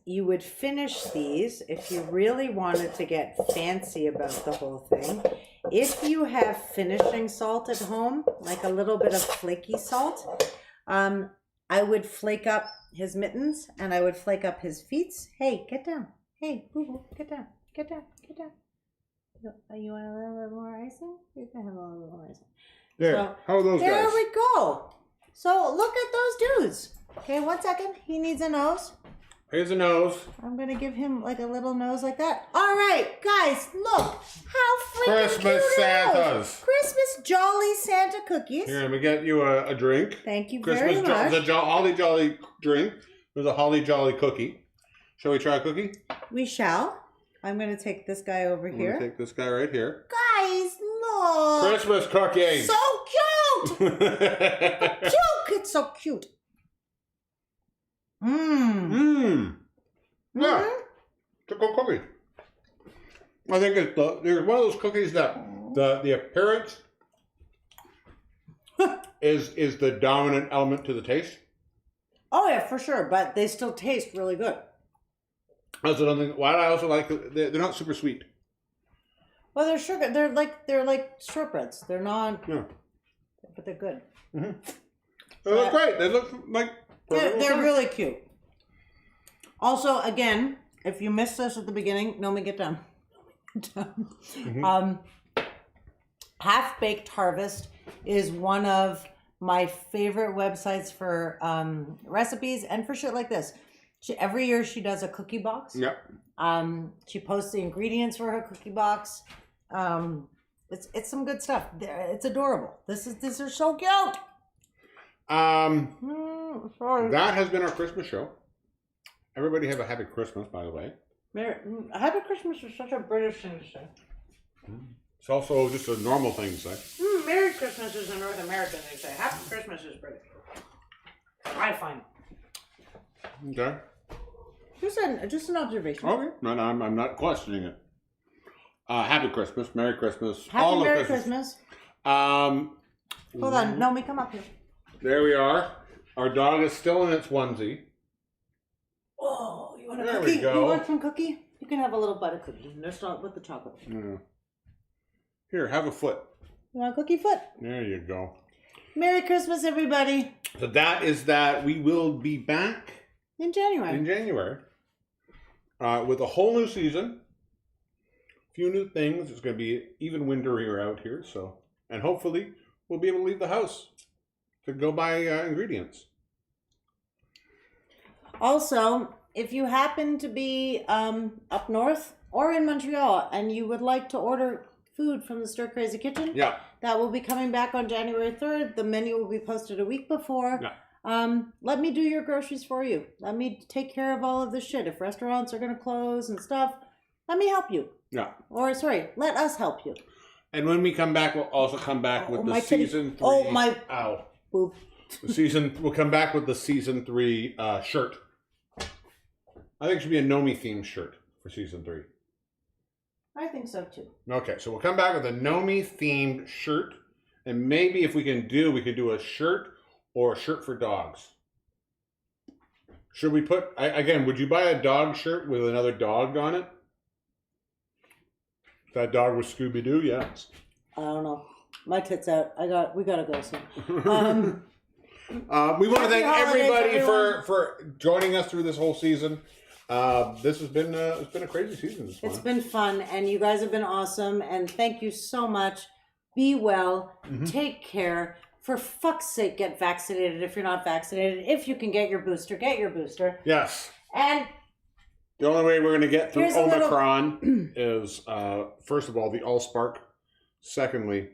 you would finish these, if you really wanted to get fancy about the whole thing, if you have finishing salt at home, like a little bit of flaky salt, I would flake up his mittens and I would flake up his feet. Hey, get down. Hey, boo-boo, get down. Get down. Get down. You want a little bit more icing? You can have a little bit more icing. There. So, How are those there guys? we go. So look at those dudes. Okay, 1 second. He needs a nose. Here's a nose. I'm gonna give him like a little nose like that. All right, guys, look how freaking Christmas cute are those. Santas. Christmas Jolly Santa cookies. Here, let me get you a drink. Thank you Christmas very much. There's a Holly Jolly drink. There's a Holly Jolly cookie. Shall we try a cookie? We shall. I'm gonna take this guy over I'm here. gonna take this guy right here. Guys, look. Christmas cookie. So cute. Cute. It's so cute. Mmm. Yeah. It's a good cookie. I think it's there's one of those cookies that the appearance is the dominant element to the taste. Oh yeah, for sure. But they still taste really good. I also don't think. Well, I also like they're not super sweet. Well, they're sugar. They're like shortbreads. They're not. Yeah. But they're good. They look great. They look like They're really cute. Also, again, if you missed this at the beginning, Nomi, get down. Half Baked Harvest is one of my favorite websites for recipes and for shit like this. Every year she does a cookie box. Yep. She posts the ingredients for her cookie box. It's some good stuff. It's adorable. These are so cute. Sorry. That has been our Christmas show. Everybody have a happy Christmas, by the way. Happy Christmas is such a British thing to say. It's also just a normal thing to say. Merry Christmas is a North American thing to say. Happy Christmas is British. I find. Okay. Just an observation. Okay. No, I'm not questioning it. Happy Christmas, Merry Christmas, Happy Merry Christmas. Hold Hold on, Nomi, come up here. There we are. Our dog is still in its onesie. Oh, you want a There cookie? we go. You want some cookie? You can have a little bite of cookie. Let's start with the chocolate. Yeah. Here, have a foot. You want a cookie foot? There you go. Merry Christmas, everybody. So that is that. We will be back In January. in January with a whole new season. A few new things. It's going to be even winderier out here. So, and hopefully we'll be able to leave the house to go buy ingredients. Also, if you happen to be up north or in Montreal and you would like to order food from the Stir Crazy Kitchen, Yeah. that will be coming back on January 3rd. The menu will be posted a week before. Yeah. Let me do your groceries for you. Let me take care of all of this shit. If restaurants are going to close and stuff, let me help you. Yeah. Or, sorry, let us help you. And when we come back, we'll also come back with the my titty. season 3. Oh, my- Ow. Boob. The season. We'll come back with the season 3 shirt. I think it should be a Nomi themed shirt for season 3. I think so, too. Okay, so we'll come back with a Nomi themed shirt, and maybe if we could do a shirt or a shirt for dogs. Should we put again? Would you buy a dog shirt with another dog on it? If that dog was Scooby Doo, yes. I don't know. My tits out. We gotta go soon. We want to thank holidays, everybody everyone. for joining us through this whole season. This has been it's been a crazy season. It's been fun, and you guys have been awesome, and thank you so much. Be well. Take care. For fuck's sake, get vaccinated if you're not vaccinated. If you can get your booster, get your booster. Yes. And The only way we're going to get through Here's a little- Omicron is, first of all, the Allspark. Secondly,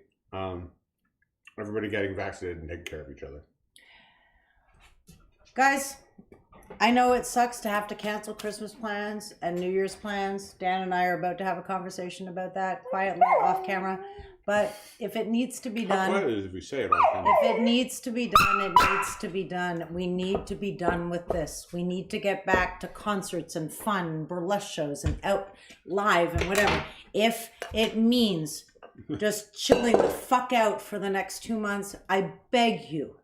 everybody getting vaccinated and taking care of each other. guys, I know it sucks to have to cancel Christmas plans and New Year's plans. Dan and I are about to have a conversation about that quietly off camera. But if it needs to be done, if we say it on camera. if it needs to be done, it needs to be done. We need to be done with this. We need to get back to concerts and fun, and burlesque shows and out live and whatever. If it means just chilling the fuck out for the next 2 months, I beg you.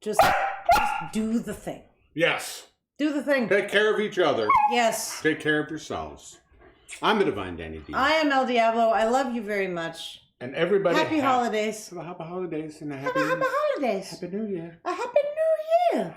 Just do the thing. Yes. Do the thing. Take care of each other. Yes. Take care of yourselves. I'm the Divine Danny D. I am El Diablo. I love you very much. And everybody. Happy holidays. Happy holidays and a happy Happy holidays. Happy New Year. A happy New Year.